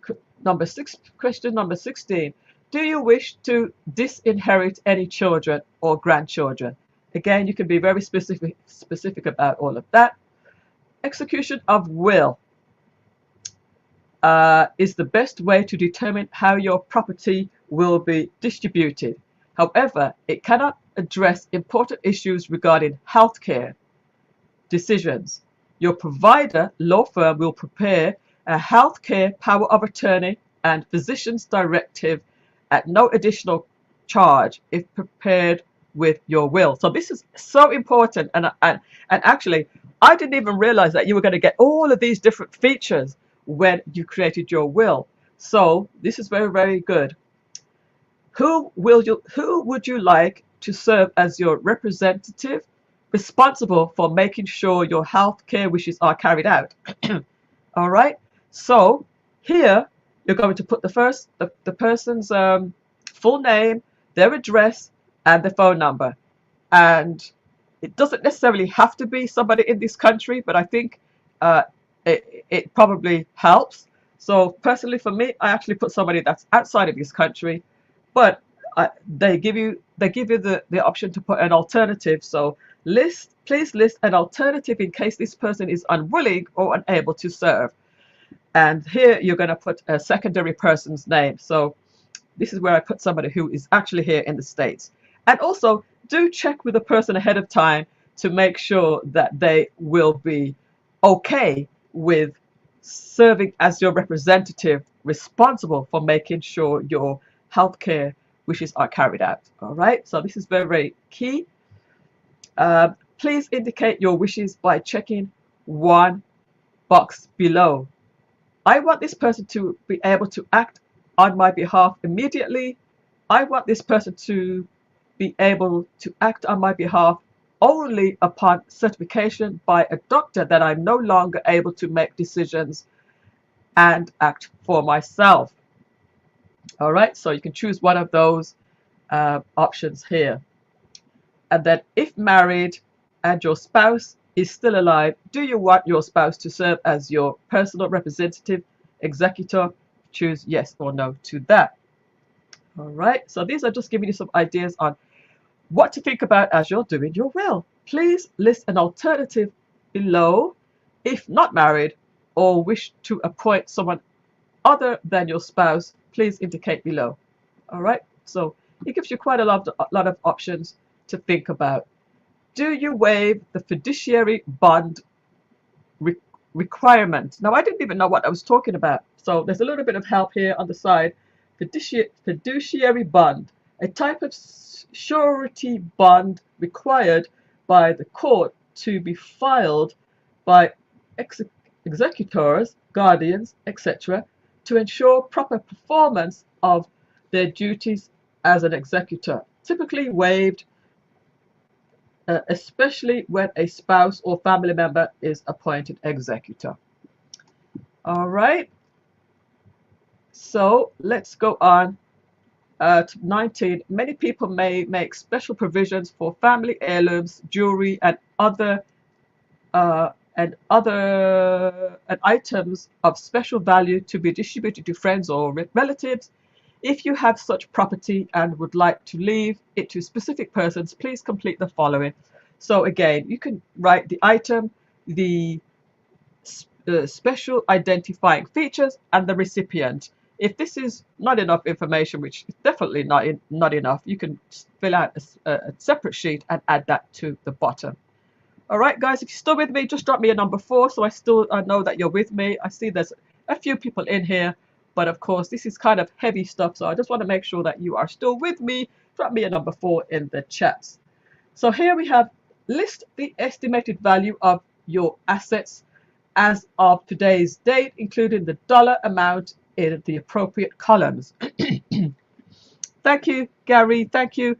Question number 16. Do you wish to disinherit any children or grandchildren? Again, you can be very specific about all of that. Execution of will is the best way to determine how your property will be distributed. However, it cannot address important issues regarding healthcare decisions. Your provider law firm will prepare a healthcare power of attorney and physician's directive at no additional charge if prepared with your will. So this is so important, and actually I didn't even realize that you were going to get all of these different features when you created your will. So this is very, very good. Who would you like to serve as your representative responsible for making sure your health care wishes are carried out? All right, so here you're going to put the person's full name, their address, and the phone number. And it doesn't necessarily have to be somebody in this country, but I think it probably helps. So personally for me, I actually put somebody that's outside of this country, but they give you the option to put an alternative. So please list an alternative in case this person is unwilling or unable to serve. And here you're going to put a secondary person's name. So this is where I put somebody who is actually here in the States. And also do check with the person ahead of time to make sure that they will be okay with serving as your representative responsible for making sure your healthcare wishes are carried out. All right, so this is very, very key. Please indicate your wishes by checking one box below. I want this person to be able to act on my behalf immediately. I want this person to be able to act on my behalf only upon certification by a doctor that I'm no longer able to make decisions and act for myself. All right, so you can choose one of those options here. And then if married and your spouse is still alive, do you want your spouse to serve as your personal representative, executor? Choose yes or no to that. All right, so these are just giving you some ideas on what to think about as you're doing your will. Please list an alternative below if not married or wish to appoint someone other than your spouse. Please indicate below. All right, so it gives you quite a lot of options to think about. Do you waive the fiduciary bond requirement? Now, I didn't even know what I was talking about, so there's a little bit of help here on the side. Fiduciary bond, a type of surety bond required by the court to be filed by executors, guardians, etc., to ensure proper performance of their duties as an executor, typically waived especially when a spouse or family member is appointed executor. All right, so let's go on to 19. Many people may make special provisions for family heirlooms, jewelry, and other items of special value to be distributed to friends or relatives. If you have such property and would like to leave it to specific persons, please complete the following. So again, you can write the item, the special identifying features, and the recipient. If this is not enough information, which is definitely not enough, you can fill out a separate sheet and add that to the bottom. All right, guys, if you're still with me, just drop me a number 4 so I know that you're with me. I see there's a few people in here, but of course, this is kind of heavy stuff, so I just want to make sure that you are still with me. Drop me a number 4 in the chats. So here we have list the estimated value of your assets as of today's date, including the dollar amount in the appropriate columns. Thank you, Gary. Thank you,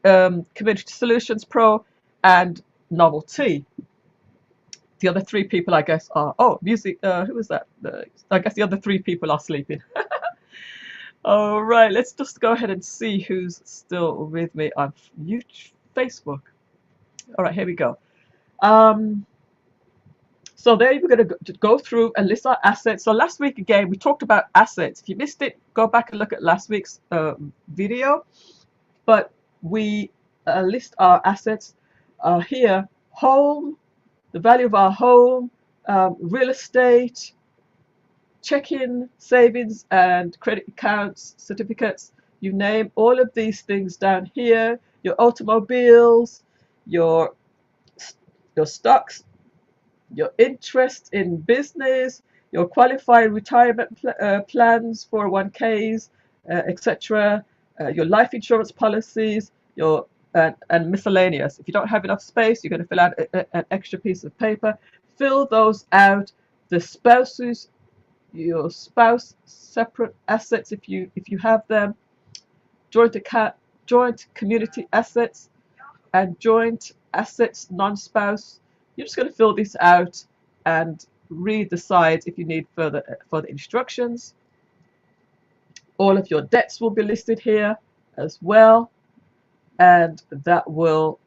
Community Solutions Pro and Novelty. The other 3 people, I guess, are, oh, music, who was that? I guess the other 3 people are sleeping. All right, let's just go ahead and see who's still with me on YouTube, Facebook. All right, here we go. So there we're going to go through and list our assets. So last week, again, we talked about assets. If you missed it, go back and look at last week's video. But we list our assets here. Home, the value of our home, real estate, checking, savings, and credit accounts, certificates, you name all of these things down here. Your automobiles, your stocks, your interest in business, your qualified retirement plans, 401ks, etc., your life insurance policies, your and miscellaneous. If you don't have enough space, you're going to fill out an extra piece of paper. Fill those out. The spouses, your spouse separate assets if you have them. Joint community assets and joint assets non-spouse. You're just going to fill this out and read the sides if you need further instructions. All of your debts will be listed here as well, and that will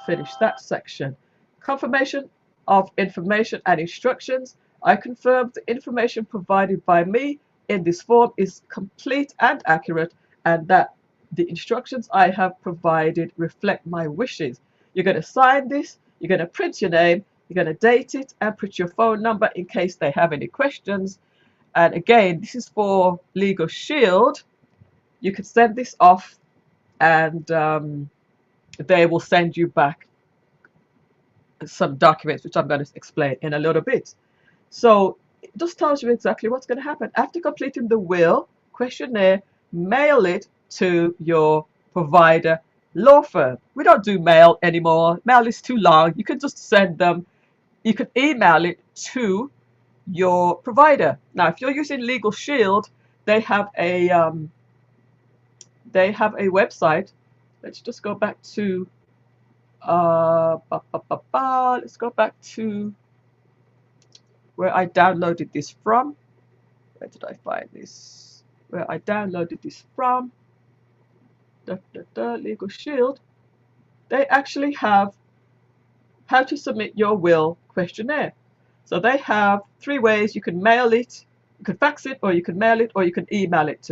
finish that section. Confirmation of information and instructions. I confirm the information provided by me in this form is complete and accurate, and that the instructions I have provided reflect my wishes. You're going to sign this, you're going to print your name, you're going to date it, and put your phone number in case they have any questions. And again, this is for Legal Shield. You can send this off, and they will send you back some documents, which I'm going to explain in a little bit. So it just tells you exactly what's going to happen. After completing the will questionnaire, mail it to your provider law firm. We don't do mail anymore. Mail is too long. You can just send them. You can email it to your provider. Now, if you're using Legal Shield, they have a website. Let's just go back to let's go back to where I downloaded this from. Where did I find this? Where I downloaded this from. Legal Shield. They actually have how to submit your will questionnaire. So they have 3 ways. You can mail it, you can fax it, or you can mail it, or you can email it.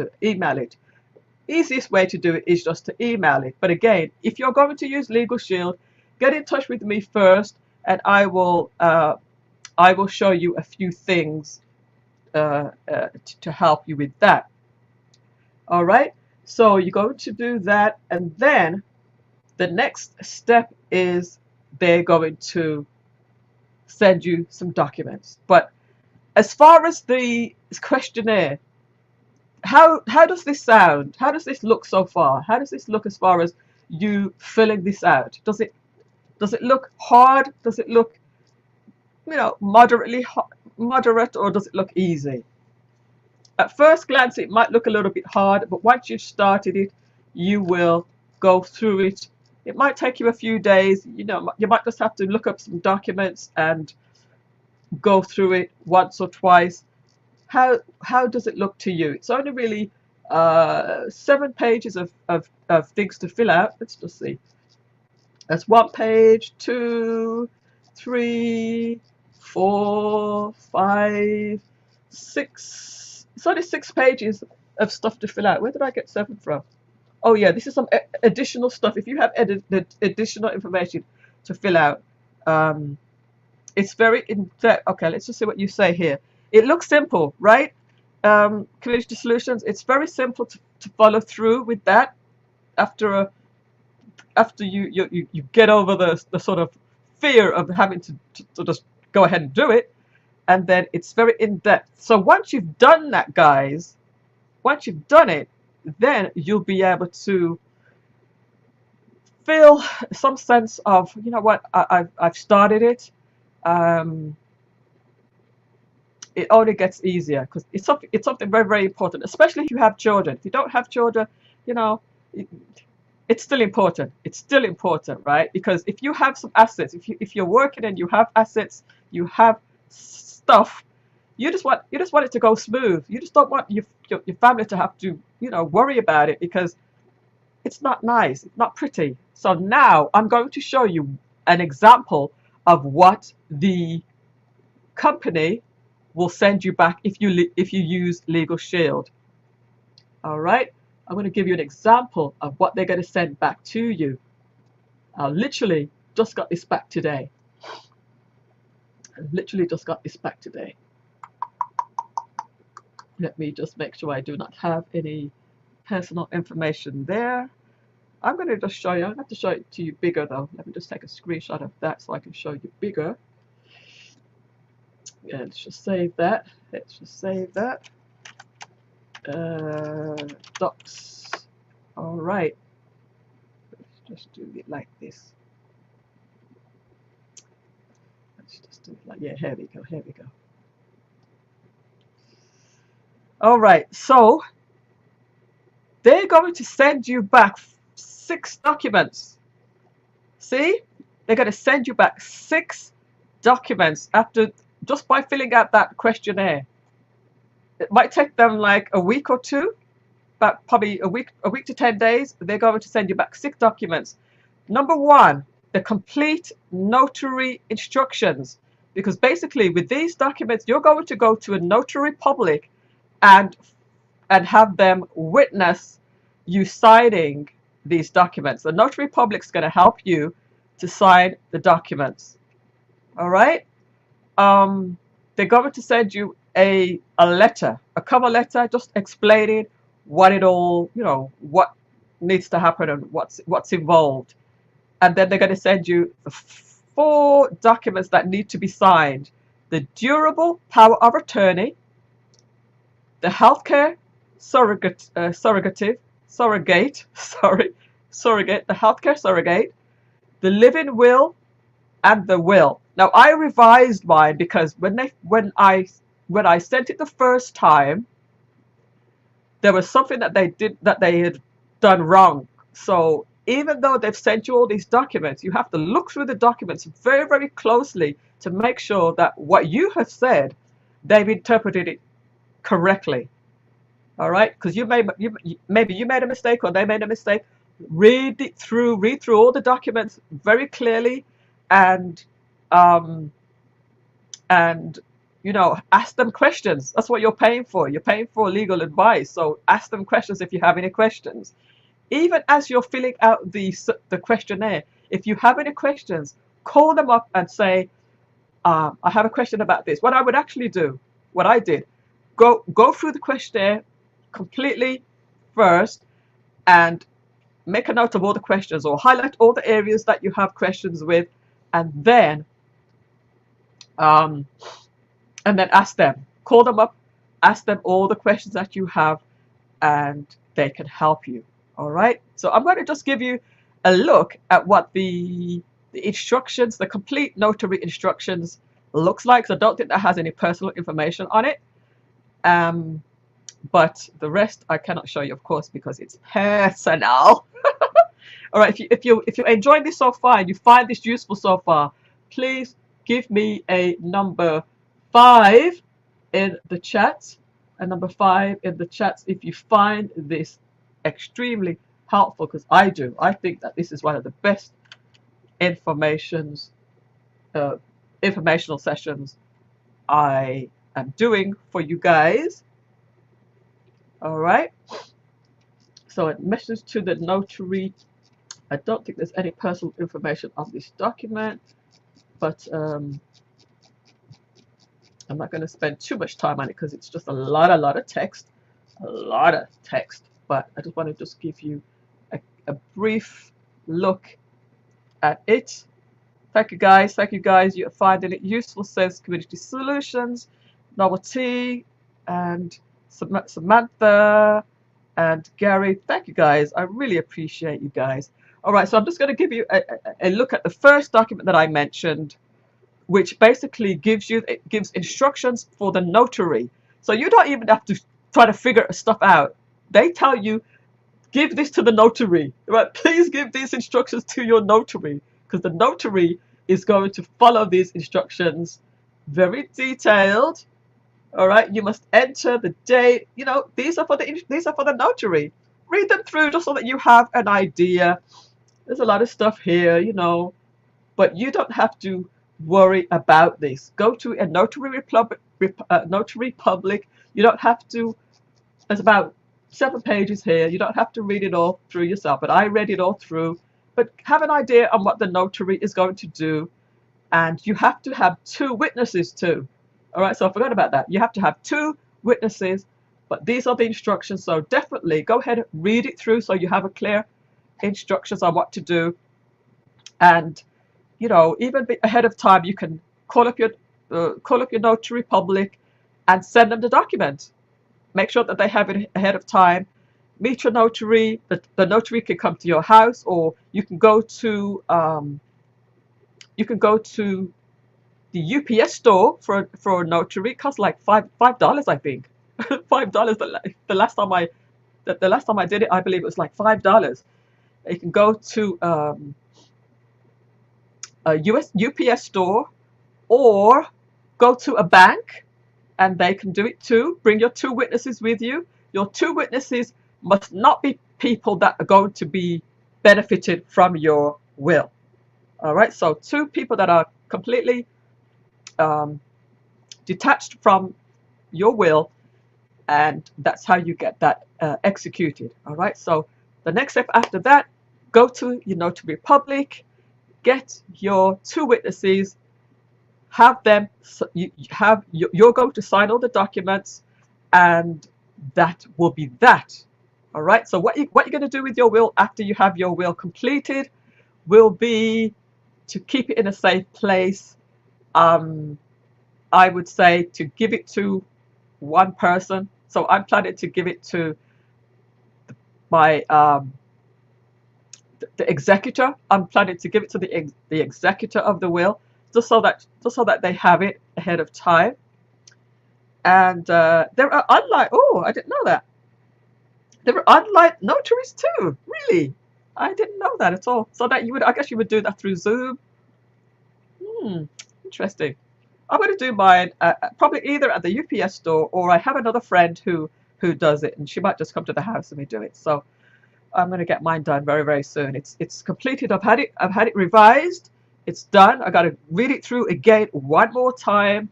Easiest way to do it is just to email it. But again, if you're going to use Legal Shield, get in touch with me first, and I will show you a few things to help you with that. All right. So you're going to do that, and then the next step is they're going to send you some documents. But as far as the questionnaire, how does this sound? How does this look so far? How does this look as far as you filling this out? Does it look hard? Does it look, moderate, or does it look easy? At first glance, it might look a little bit hard, but once you've started it, you will go through it. It might take you a few days. You might just have to look up some documents and go through it once or twice. How does it look to you? It's only really 7 pages of things to fill out. Let's just see. That's 1 page, 2, 3, 4, 5, 6. It's only 6 pages of stuff to fill out. Where did I get 7 from? oh yeah, this is some additional stuff. If you have additional information to fill out, um, it's very in depth. Okay, let's just see what you say here. It looks simple, right? Community solutions. It's very simple to follow through with that after you get over the sort of fear of having to just go ahead and do it, and then it's very in depth. So once you've done that, guys, once you've done it, then you'll be able to feel some sense of, you know what, I've started it. Um, it only gets easier because it's something very, very important, especially if you have children. If you don't have children, you know, it's still important. It's still important, right? Because if you have some assets, if you're working and you have assets, you have stuff, you just want it to go smooth. You just don't want your family to have to, you know, worry about it, because it's not nice, it's not pretty. So now I'm going to show you an example of what the company will send you back if you use Legal Shield. All right, I'm going to give you an example of what they're going to send back to you. I literally just got this back today. Let me just make sure I do not have any personal information there. I'm going to just show you. I'm going to have to show it to you bigger though. Let me just take a screenshot of that so I can show you bigger. Yeah, let's just save that. Docs. All right. Let's just do it like this. Let's just do it like, yeah, here we go. All right, so they're going to send you back 6 documents. See? They're going to send you back 6 documents after just by filling out that questionnaire. It might take them like a week or two, but probably a week to 10 days. They're going to send you back 6 documents. Number 1, the complete notary instructions. Because basically with these documents, you're going to go to a notary public and have them witness you signing these documents. The notary public's going to help you to sign the documents. All right. They're going to send you a letter, a cover letter, just explaining what it all, you know, what needs to happen and what's involved. And then they're going to send you the 4 documents that need to be signed: the durable power of attorney, the healthcare surrogate, the healthcare surrogate, the living will, and the will. Now I revised mine because when I sent it the first time, there was something that they had done wrong. So even though they've sent you all these documents, you have to look through the documents very, very closely to make sure that what you have said, they've interpreted it correctly. All right, because maybe you made a mistake or they made a mistake. Read through all the documents very clearly, and you know, ask them questions. That's what you're paying for. You're paying for legal advice, so ask them questions if you have any questions. Even as you're filling out the questionnaire, if you have any questions, call them up and say, I have a question about this. What I would actually do, what I did, go through the questionnaire completely first and make a note of all the questions, or highlight all the areas that you have questions with, and then ask them. Call them up, ask them all the questions that you have, and they can help you. All right, so I'm going to just give you a look at what the instructions, the complete notary instructions looks like. So I don't think that has any personal information on it. But the rest I cannot show you, of course, because it's personal. All right, if you're enjoying this so far and you find this useful so far, please give me a number 5 in the chat. A number 5 in the chat if you find this extremely helpful, because I do. I think that this is one of the best informational sessions I am doing for you guys. All right, So a message to the notary. I don't think there's any personal information on this document, but I'm not going to spend too much time on it because it's just a lot of text, But I just want to just give you a brief look at it. Thank you guys. You're finding it useful, says Community Solutions, Novelty, and Samantha and Gary. Thank you guys. I really appreciate you guys. All right, so I'm just going to give you a look at the first document that I mentioned, which basically gives instructions for the notary. So you don't even have to try to figure stuff out. They tell you, give this to the notary, right? Please give these instructions to your notary, because the notary is going to follow these instructions, very detailed. All right, you must enter the date. You know, these are for the notary. Read them through just so that you have an idea. There's a lot of stuff here, you know, but you don't have to worry about this. Go to a notary public. You don't have to. There's about 7 pages here. You don't have to read it all through yourself, but I read it all through. But have an idea on what the notary is going to do, and you have to have 2 witnesses too. All right, so I forgot about that. You have to have 2 witnesses, but these are the instructions. So definitely go ahead and read it through so you have a clear instructions on what to do. And you know, even ahead of time, you can call up your notary public and send them the document. Make sure that they have it ahead of time. Meet your notary. The notary can come to your house, or you can go to the UPS store for a notary. It costs like $5, I think. $5. The last time I did it, I believe it was like $5. You can go to a UPS store, or go to a bank, and they can do it too. Bring your 2 witnesses with you. Your 2 witnesses must not be people that are going to be benefited from your will. All right, so 2 people that are completely detached from your will, and that's how you get that executed. All right, so the next step after that, go to your notary public, get your 2 witnesses, have them, you're going to sign all the documents, and that will be that. All right, so what you're going to do with your will after you have your will completed will be to keep it in a safe place. I would say to give it to one person. So I'm planning to give it to my the executor. I'm planning to give it to the executor of the will, just so that they have it ahead of time. And there are online. Oh, I didn't know that. There are online notaries too. Really, I didn't know that at all. So that I guess you would do that through Zoom. Interesting. I'm going to do mine probably either at the UPS store, or I have another friend who does it, and she might just come to the house and we do it. So I'm going to get mine done very, very soon. It's completed. I've had it revised. It's done. I got to read it through again one more time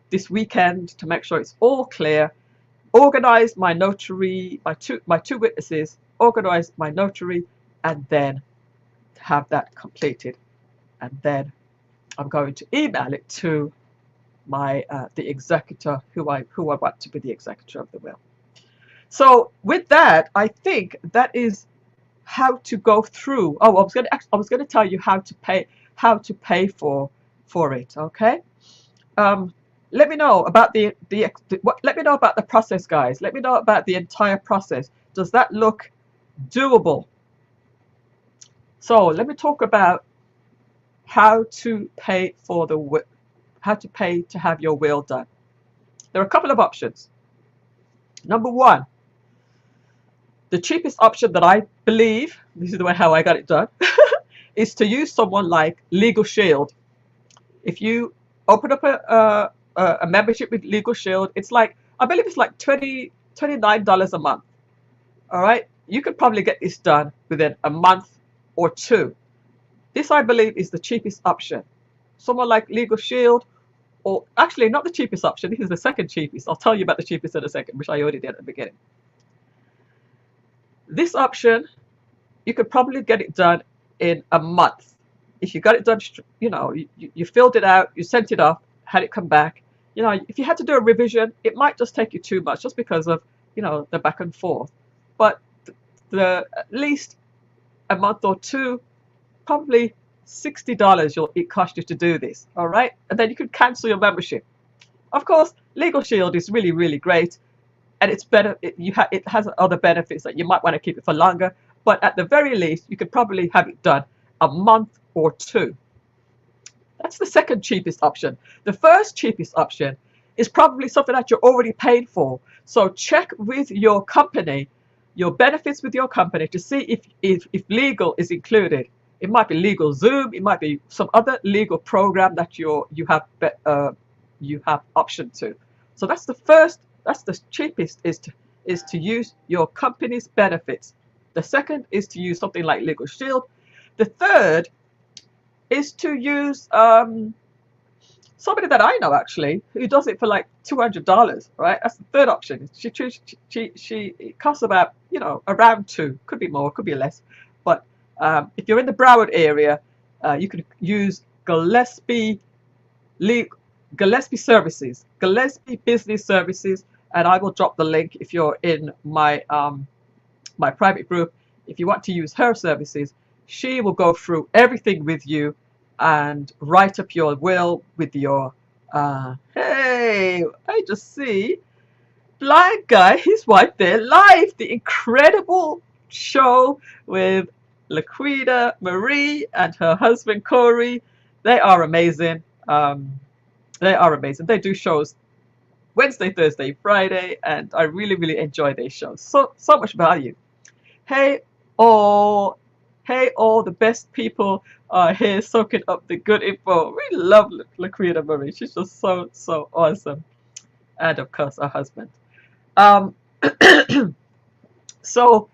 this weekend to make sure it's all clear. Organize my notary, my two witnesses. Organize my notary, and then have that completed. And then I'm going to email it to my the executor who I want to be the executor of the will. So with that, I think that is how to go through. Oh, I was going to tell you how to pay for it. Okay. Let me know about let me know about the process, guys. Let me know about the entire process. Does that look doable? So let me talk about how to pay for how to pay to have your will done. There are a couple of options. Number one, the cheapest option that I believe, this is the way how I got it done, is to use someone like Legal Shield. If you open up a membership with Legal Shield, it's like, I believe it's like $29 a month. All right, you could probably get this done within a month or two. This, I believe, is the cheapest option. Someone like Legal Shield, or actually not the cheapest option, this is the second cheapest. I'll tell you about the cheapest in a second, which I already did at the beginning. This option, you could probably get it done in a month. If you got it done, you filled it out, you sent it off, had it come back. If you had to do a revision, it might just take you 2 months just because of, the back and forth. But the at least a month or two, probably $60 it cost you to do this. All right, and then you could cancel your membership. Of course, Legal Shield is really, really great, and it's better. It has other benefits that you might want to keep it for longer. But at the very least, you could probably have it done a month or two. That's the second cheapest option. The first cheapest option is probably something that you're already paid for. So check with your company, your benefits with your company, to see if legal is included. It might be Legal Zoom, it might be some other legal program that you have option to. So that's the first. That's the cheapest, is to use your company's benefits. The second is to use something like Legal Shield. The third is to use somebody that I know actually who does it for like $200. Right, that's the third option. It costs about around two, could be more, could be less. But if you're in the Broward area, you could use Gillespie Services, Gillespie Business Services, and I will drop the link if you're in my my private group. If you want to use her services, she will go through everything with you and write up your will with your hey, I just see Blind Guy, his wife there live, the incredible show with Laquita Marie and her husband Corey. They are amazing. They are amazing. They do shows Wednesday, Thursday, Friday, and I really, really enjoy their shows. So much value. Hey all the best people are here soaking up the good info. We love Laquita Marie. She's just so awesome. And of course, her husband. So,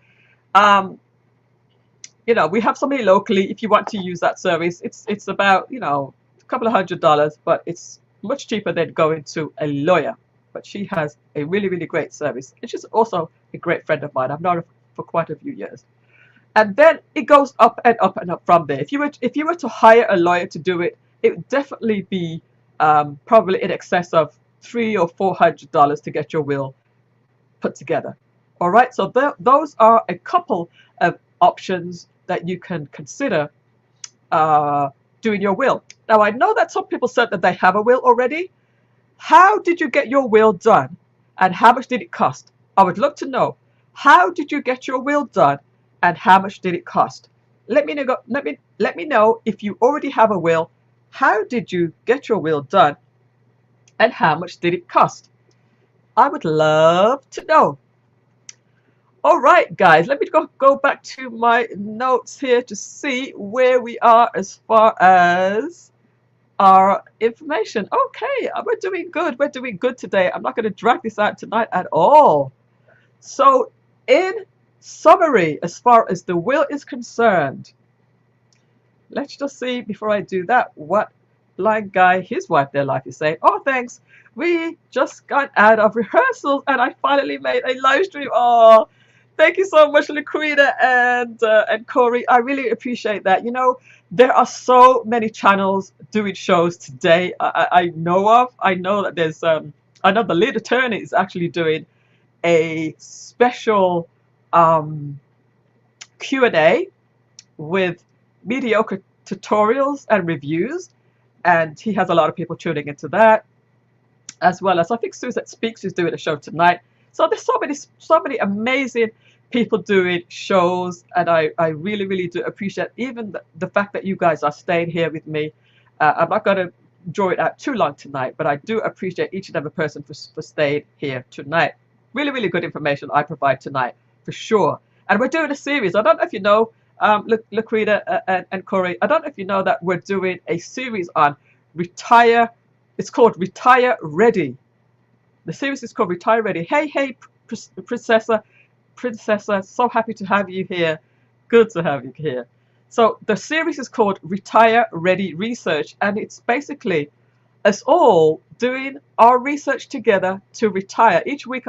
we have somebody locally. If you want to use that service, it's about a couple of $100, but it's much cheaper than going to a lawyer. But she has a really, really great service, and she's also a great friend of mine. I've known her for quite a few years. And then it goes up and up and up from there. If you were to hire a lawyer to do it, it would definitely be probably in excess of $300 or $400 to get your will put together. All right, so those are a couple of options that you can consider doing your will. Now, I know that some people said that they have a will already. How did you get your will done, and how much did it cost? I would love to know. How did you get your will done, and how much did it cost? Let me know if you already have a will. How did you get your will done, and how much did it cost? I would love to know. All right, guys, let me go back to my notes here to see where we are as far as our information. Okay, we're doing good. We're doing good today. I'm not going to drag this out tonight at all. So, in summary, as far as the will is concerned, let's just see before I do that what Blind Guy, his wife, their life is saying. Oh, thanks. We just got out of rehearsals and I finally made a live stream. Oh, thank you so much, Laquita and Corey. I really appreciate that. There are so many channels doing shows today. I know of. I know that there's I know the lead attorney is actually doing a special Q&A with mediocre tutorials and reviews, and he has a lot of people tuning into that, as well as I think Suzette Speaks is doing a show tonight. So there's so many amazing people doing shows, and I really, really do appreciate even the fact that you guys are staying here with me. I'm not going to draw it out too long tonight, but I do appreciate each and every person for staying here tonight. Really, really good information I provide tonight, for sure. And we're doing a series. I don't know if you know, Laquita and Corey, I don't know if you know that we're doing a series on retire. It's called Retire Ready. The series is called Retire Ready. Hey, Princessa, so happy to have you here. Good to have you here. So the series is called Retire Ready Research, and it's basically us all doing our research together to retire. Each week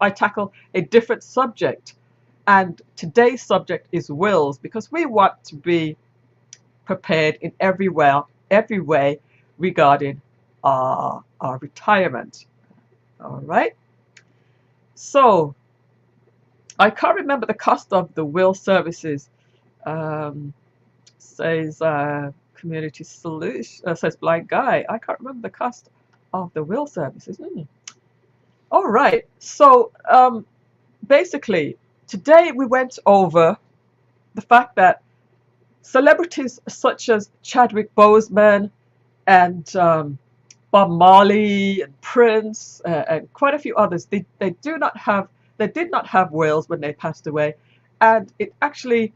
I tackle a different subject And today's subject is wills, because we want to be prepared in every way regarding our retirement. All right. So I can't remember the cost of the will services. Says community solution. Says blind guy. I can't remember the cost of the will services. All right. So basically, today we went over the fact that celebrities such as Chadwick Boseman and Bob Marley and Prince and quite a few others, they did not have wills when they passed away, and it actually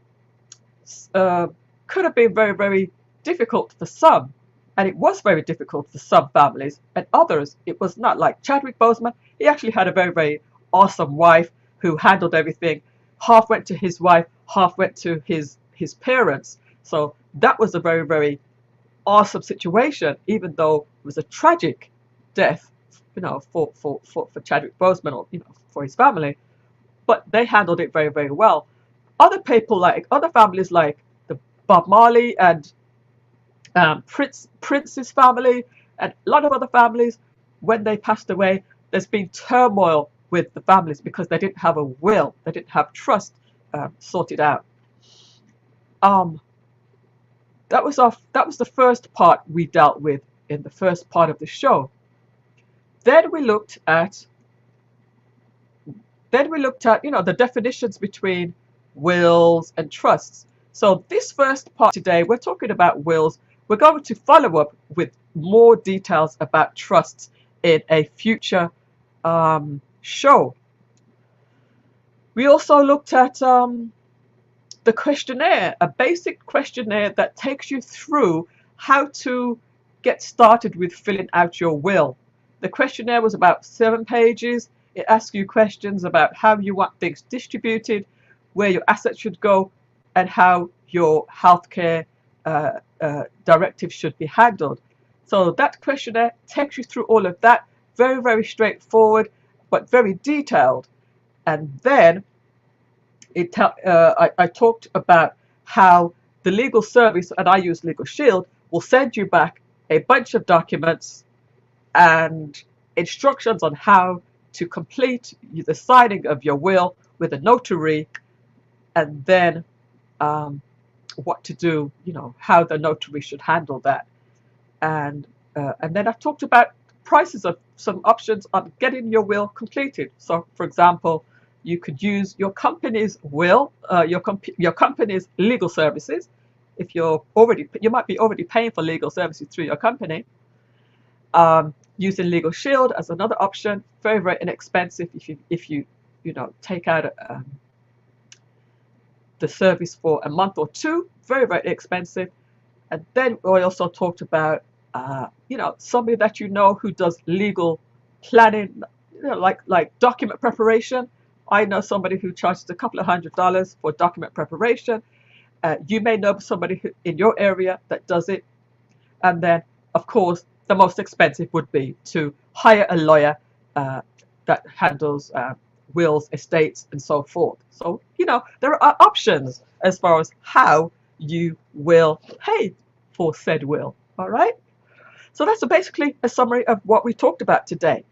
could have been very, very difficult for some, and it was very difficult for some families, and others it was not. Like Chadwick Boseman, he actually had a very, very awesome wife who handled everything. Half went to his wife, half went to his parents. So that was a very, very awesome situation, even though it was a tragic death, for Chadwick Boseman, or for his family. But they handled it very, very well. Other families like the Bob Marley and Prince's family, and a lot of other families, when they passed away, there's been turmoil with the families because they didn't have a will, they didn't have trust sorted out. That was the first part we dealt with in the first part of the show. Then we looked at the definitions between wills and trusts. So this first part today, we're talking about wills. We're going to follow up with more details about trusts in a future show. We also looked at the questionnaire, a basic questionnaire that takes you through how to get started with filling out your will. The questionnaire was about 7 pages. It asks you questions about how you want things distributed, where your assets should go, and how your healthcare directives should be handled. So that questionnaire takes you through all of that, very, very straightforward, but very detailed. And then I talked about how the legal service, and I use Legal Shield, will send you back a bunch of documents and instructions on how to complete the signing of your will with a notary, and then what to do, how the notary should handle that. And then I've talked about prices of some options on getting your will completed. So, for example, you could use your company's will, your company's legal services. If you might be already paying for legal services through your company. Using Legal Shield as another option, very, very inexpensive if you take out the service for a month or two, very, very expensive. And then we also talked about somebody that who does legal planning, like document preparation. I know somebody who charges a couple of $100 for document preparation. You may know somebody in your area that does it. And then, of course, the most expensive would be to hire a lawyer that handles wills, estates, and so forth. So, there are options as far as how you will pay for said will. All right? So that's basically a summary of what we talked about today.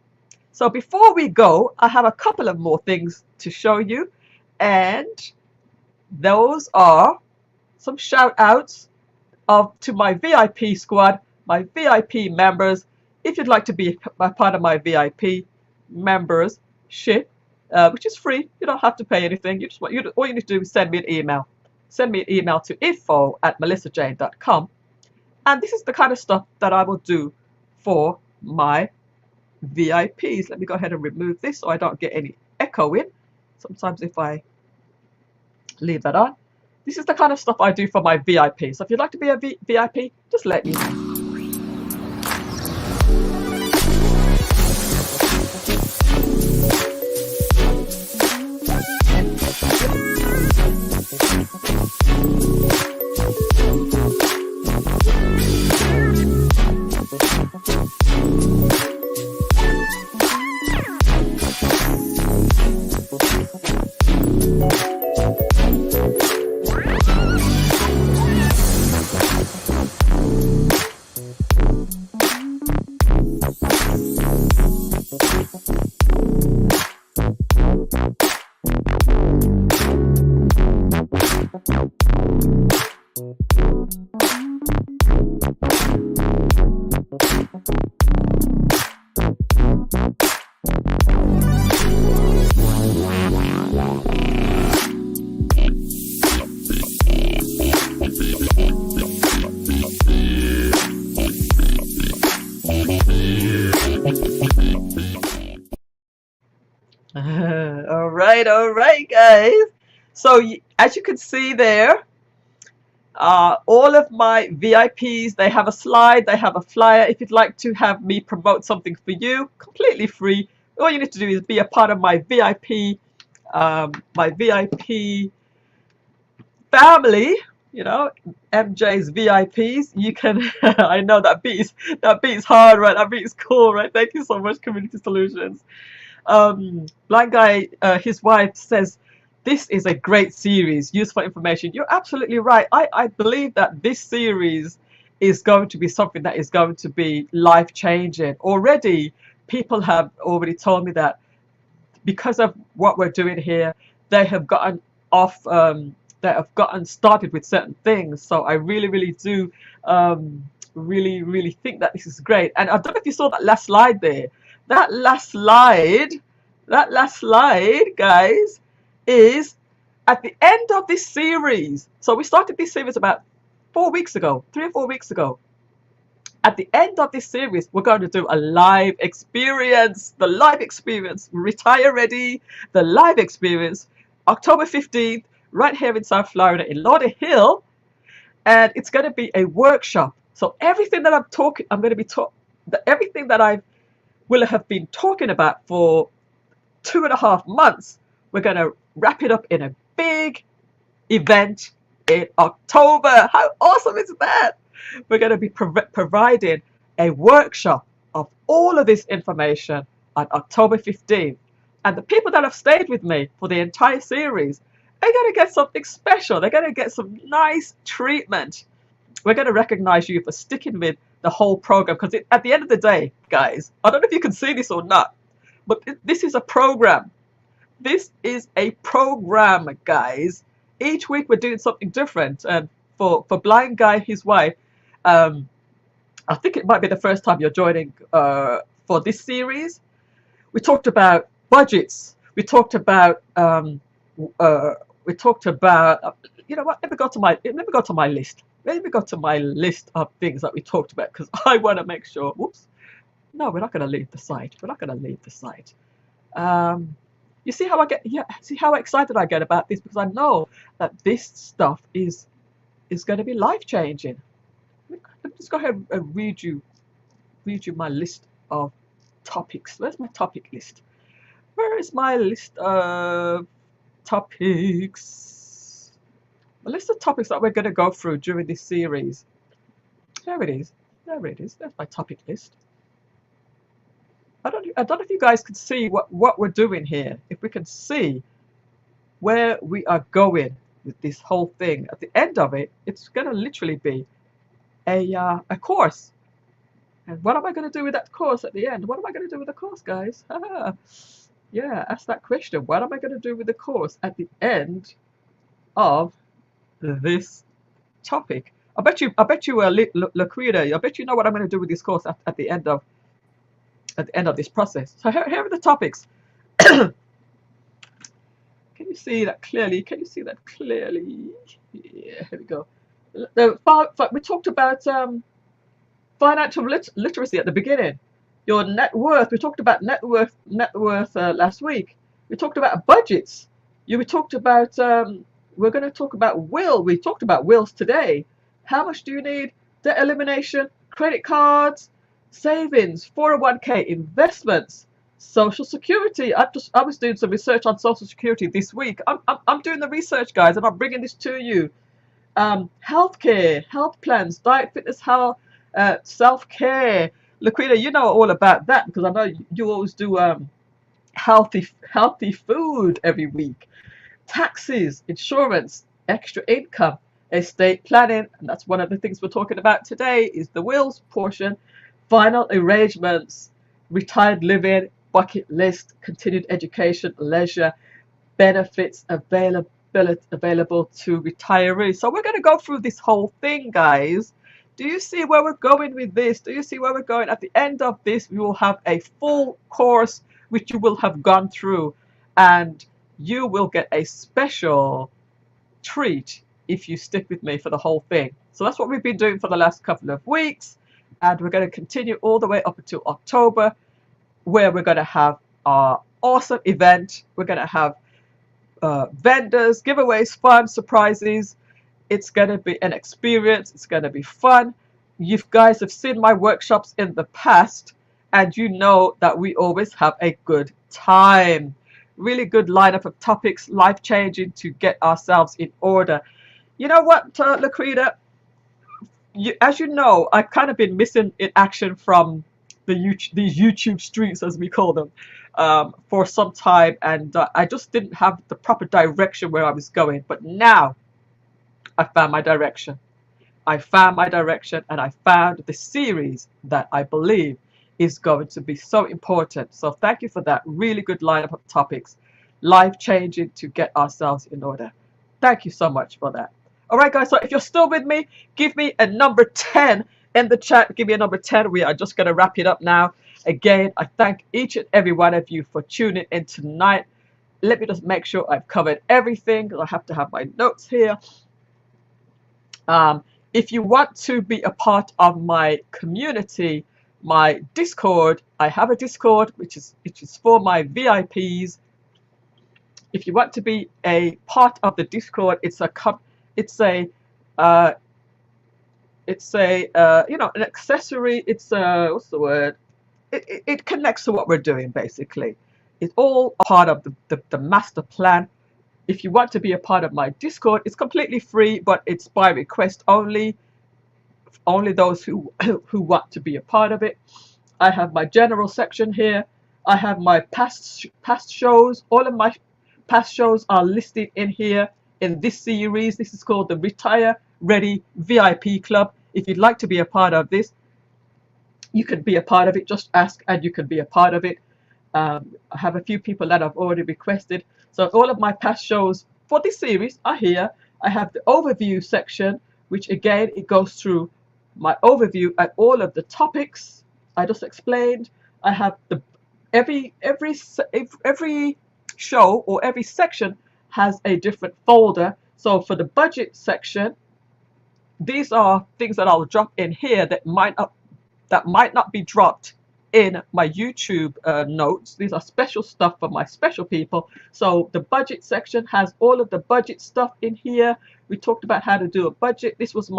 So before we go, I have a couple of more things to show you, and those are some shout outs to my VIP squad, my VIP members. If you'd like to be a part of my VIP membership, which is free, you don't have to pay anything. All you need to do is send me an email. Send me an email to info@millissajayne.com. And this is the kind of stuff that I will do for my VIPs. Let me go ahead and remove this so I don't get any echo in. Sometimes if I leave that on. This is the kind of stuff I do for my VIP. So if you'd like to be a VIP, just let me know. All right, guys. So as you can see there, all of my VIPs, they have a slide, they have a flyer. If you'd like to have me promote something for you, completely free. All you need to do is be a part of my VIP family. You know, MJ's VIPs. You can. I know that beats hard, right? That beats cool, right? Thank you so much, Community Solutions. Blind guy, his wife says, this is a great series, useful information. You're absolutely right. I believe that this series is going to be something that is going to be life-changing. Already, people have already told me that because of what we're doing here, they have gotten off, they have gotten started with certain things. So I really, really do really think that this is great. And I don't know if you saw that last slide there. That last slide, guys, is at the end of this series. So we started this series about 4 weeks ago, 3 or 4 weeks ago. At the end of this series, we're going to do a live experience, the live experience, Retire Ready, the live experience, October 15th, right here in South Florida in Lauderhill. And it's going to be a workshop. So everything that I'm going to be everything that I will have been talking about for 2.5 months, we're going to wrap it up in a big event in October. How awesome is that? We're going to be providing a workshop of all of this information on October 15th. And the people that have stayed with me for the entire series, they're going to get something special. They're going to get some nice treatment. We're going to recognize you for sticking with the whole program, because at the end of the day, guys, I don't know if you can see this or not, but this is a program. This is a program, guys. Each week we're doing something different. And for Blind Guy, his wife, I think it might be the first time you're joining for this series. We talked about budgets. We talked about you know what? Let me go to my list. Let me go to my list of things that we talked about, because I want to make sure. Whoops. No, we're not going to leave the site. We're not going to leave the site. You see how see how excited I get about this, because I know that this stuff is going to be life-changing. Let me just go ahead and read you my list of topics. Where's my topic list? Where is my list of topics? A list of topics that we're going to go through during this series. There it is. There it is. There's my topic list. I don't know if you guys can see what we're doing here. If we can see where we are going with this whole thing. At the end of it, it's going to literally be a course. And what am I going to do with that course at the end? What am I going to do with the course, guys? Yeah, ask that question. What am I going to do with the course at the end of this topic? I bet you, Laquita, I bet you know what I'm going to do with this course at the end of this process. So here are the topics. Can you see that clearly? Can you see that clearly? Yeah, here we go. We talked about financial literacy at the beginning. Your net worth. We talked about net worth last week. We talked about budgets. We talked about. We're going to talk about will. We talked about wills today. How much do you need? Debt elimination, credit cards, savings, 401k, investments, social security. I was doing some research on social security this week. I'm doing the research, guys, and I'm bringing this to you. Healthcare, health plans, diet, fitness, health, self-care. Laquita, you know all about that, because I know you always do healthy food every week. taxes, insurance, extra income, estate planning, and that's one of the things we're talking about today is the wills portion, final arrangements, retired living, bucket list, continued education, leisure, benefits available to retirees. So we're going to go through this whole thing, guys. Do you see where we're going with this? Do you see where we're going? At the end of this, we will have a full course which you will have gone through, and you will get a special treat if you stick with me for the whole thing. So that's what we've been doing for the last couple of weeks, and we're going to continue all the way up until October, where we're going to have our awesome event. We're going to have vendors, giveaways, fun, surprises. It's going to be an experience. It's going to be fun. You guys have seen my workshops in the past, and you know that we always have a good time. Really good lineup of topics, life-changing to get ourselves in order. You know what, Laquita? As you know, I've kind of been missing in action from these YouTube streets, as we call them, for some time, and I just didn't have the proper direction where I was going. But now I found my direction. I found my direction, and I found the series that I believe is going to be so important. So thank you for that. Really good lineup of topics, life-changing to get ourselves in order. Thank you so much for that. All right, guys, so if you're still with me, give me a number 10 in the chat. Give me a number 10. We are just going to wrap it up now. Again, I thank each and every one of you for tuning in tonight. Let me just make sure I've covered everything. I have to have my notes here. If you want to be a part of my community, my Discord, I have a Discord which is for my VIPs. If you want to be a part of the Discord, it's an accessory. It's what's the word? It connects to what we're doing, basically. It's all part of the master plan. If you want to be a part of my Discord, it's completely free, but it's by request only. Only those who want to be a part of it. I have my general section here. I have my past shows. All of my past shows are listed in here in this series. This is called the Retire Ready VIP Club. If you'd like to be a part of this, you can be a part of it. Just ask and you can be a part of it. I have a few people that have already requested. So all of my past shows for this series are here. I have the overview section, which again, it goes through my overview at all of the topics I just explained. I have every show or every section has a different folder. So for the budget section, these are things that I'll drop in here that might not be dropped in my YouTube notes. These are special stuff for my special people. So the budget section has all of the budget stuff in here. We talked about how to do a budget. This was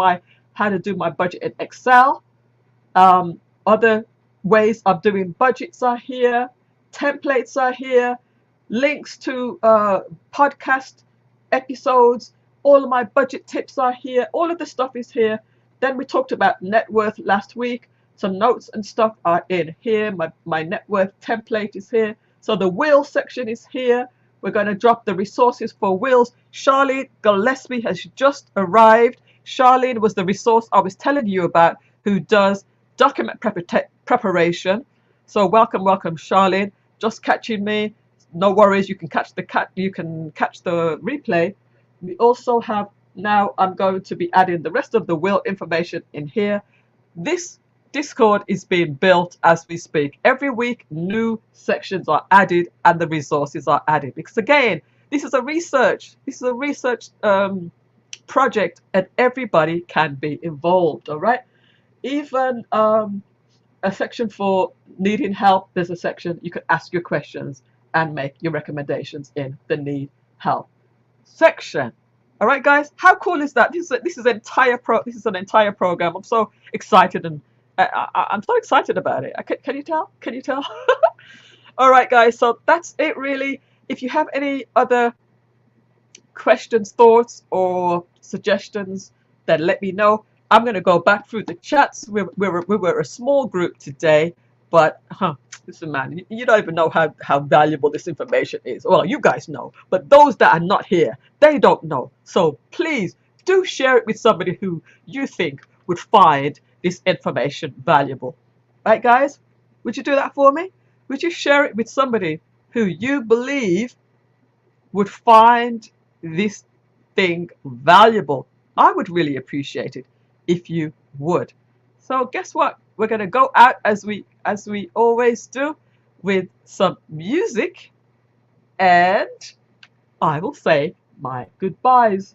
how to do my budget in Excel. Other ways of doing budgets are here. Templates are here. Links to podcast episodes. All of my budget tips are here. All of the stuff is here. Then we talked about net worth last week. Some notes and stuff are in here. My net worth template is here. So the will section is here. We're going to drop the resources for wills. Charlene Gillespie has just arrived. Charlene was the resource I was telling you about, who does document preparation. So welcome, Charlene. Just catching me. No worries. You can catch the replay. We also have now. I'm going to be adding the rest of the will information in here. This Discord is being built as we speak. Every week, new sections are added and the resources are added. Because again, this is a research. Project, and everybody can be involved. All right. Even a section for needing help. There's a section you can ask your questions and make your recommendations in the need help section. All right, guys. How cool is that? This is an entire program. I'm so excited and I'm so excited about it. Can you tell? Can you tell? All right, guys. So that's it, really. If you have any other questions, thoughts, or suggestions, then let me know. I'm going to go back through the chats. We were a small group today, but Listen, man, you don't even know how valuable this information is. Well, you guys know, but those that are not here, they don't know. So please do share it with somebody who you think would find this information valuable. Right, guys? Would you do that for me? Would you share it with somebody who you believe would find this thing valuable? I would really appreciate it if you would. So guess what? We're going to go out as we always do with some music, and I will say my goodbyes.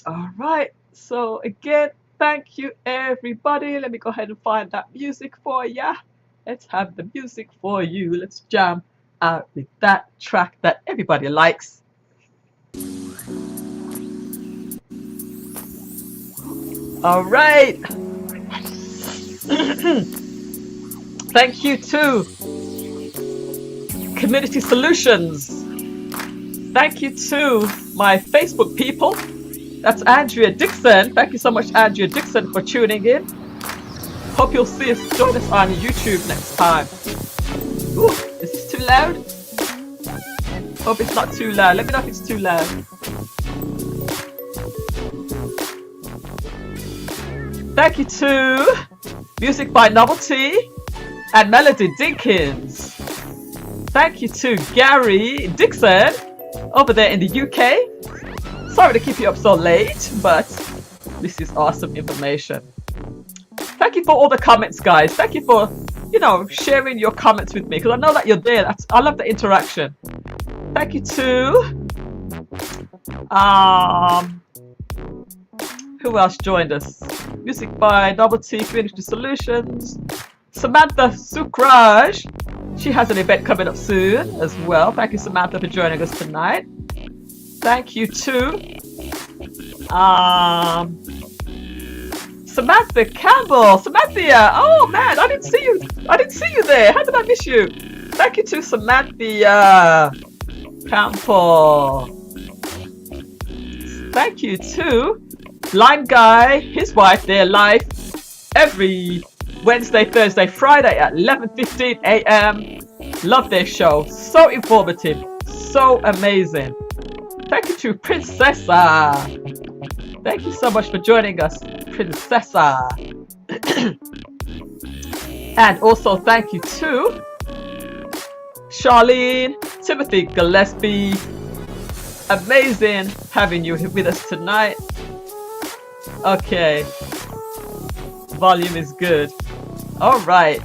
All right. So again, thank you everybody. Let me go ahead and find that music for ya. Let's have the music for you. Let's jam out with that track that everybody likes. All right. Thank you to Community Solutions. Thank you to my Facebook people. That's Andrea Dixon. Thank you so much, Andrea Dixon, for tuning in. Hope you'll see us, join us on YouTube next time. Ooh, is this too loud? Hope it's not too loud. Let me know if it's too loud. Thank you to Music by Novelty and Melody Dinkins. Thank you to Gary Dixon over there in the UK. Sorry to keep you up so late, but this is awesome information. Thank you for all the comments, guys. Thank you for, sharing your comments with me, because I know that you're there. I love the interaction. Thank you to who else joined us? Music by Novelty, Community Solutions. Samantha Sukraj. She has an event coming up soon as well. Thank you, Samantha, for joining us tonight. Thank you to Samantha Campbell. Samantha, oh man, I didn't see you. I didn't see you there. How did I miss you? Thank you to Samantha Campbell. Thank you to Line Guy, his wife. They're live every Wednesday, Thursday, Friday at 11:15 a.m. Love their show. So informative. So amazing. Thank you to Princessa. Thank you so much for joining us, Princessa. And also thank you to Charlene, Timothy Gillespie. Amazing having you with us tonight. Okay. Volume is good. All right.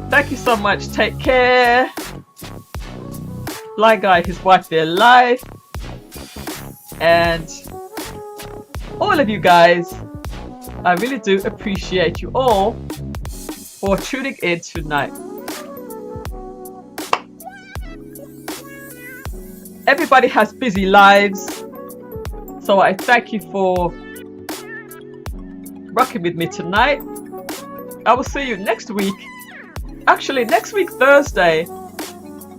Thank you so much. Take care. Blind Guy, his wife, they're live. And all of you guys, I really do appreciate you all for tuning in tonight. Everybody has busy lives, so I thank you for rocking with me tonight. I will see you next week. Actually, next week Thursday,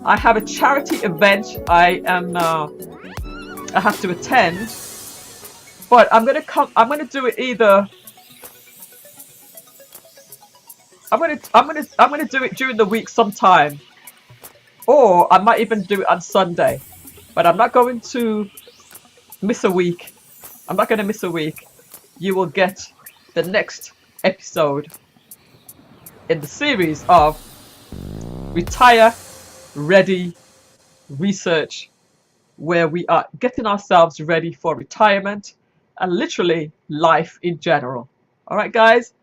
I have a charity event I have to attend, but I'm gonna do it either. I'm gonna do it during the week sometime, or I might even do it on Sunday. But I'm not going to miss a week. I'm not going to miss a week. You will get the next episode in the series of Retire Ready Research, where we are getting ourselves ready for retirement and literally life in general. All right, guys,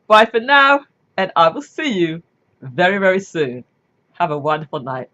bye for now, and I will see you very, very soon. Have a wonderful night.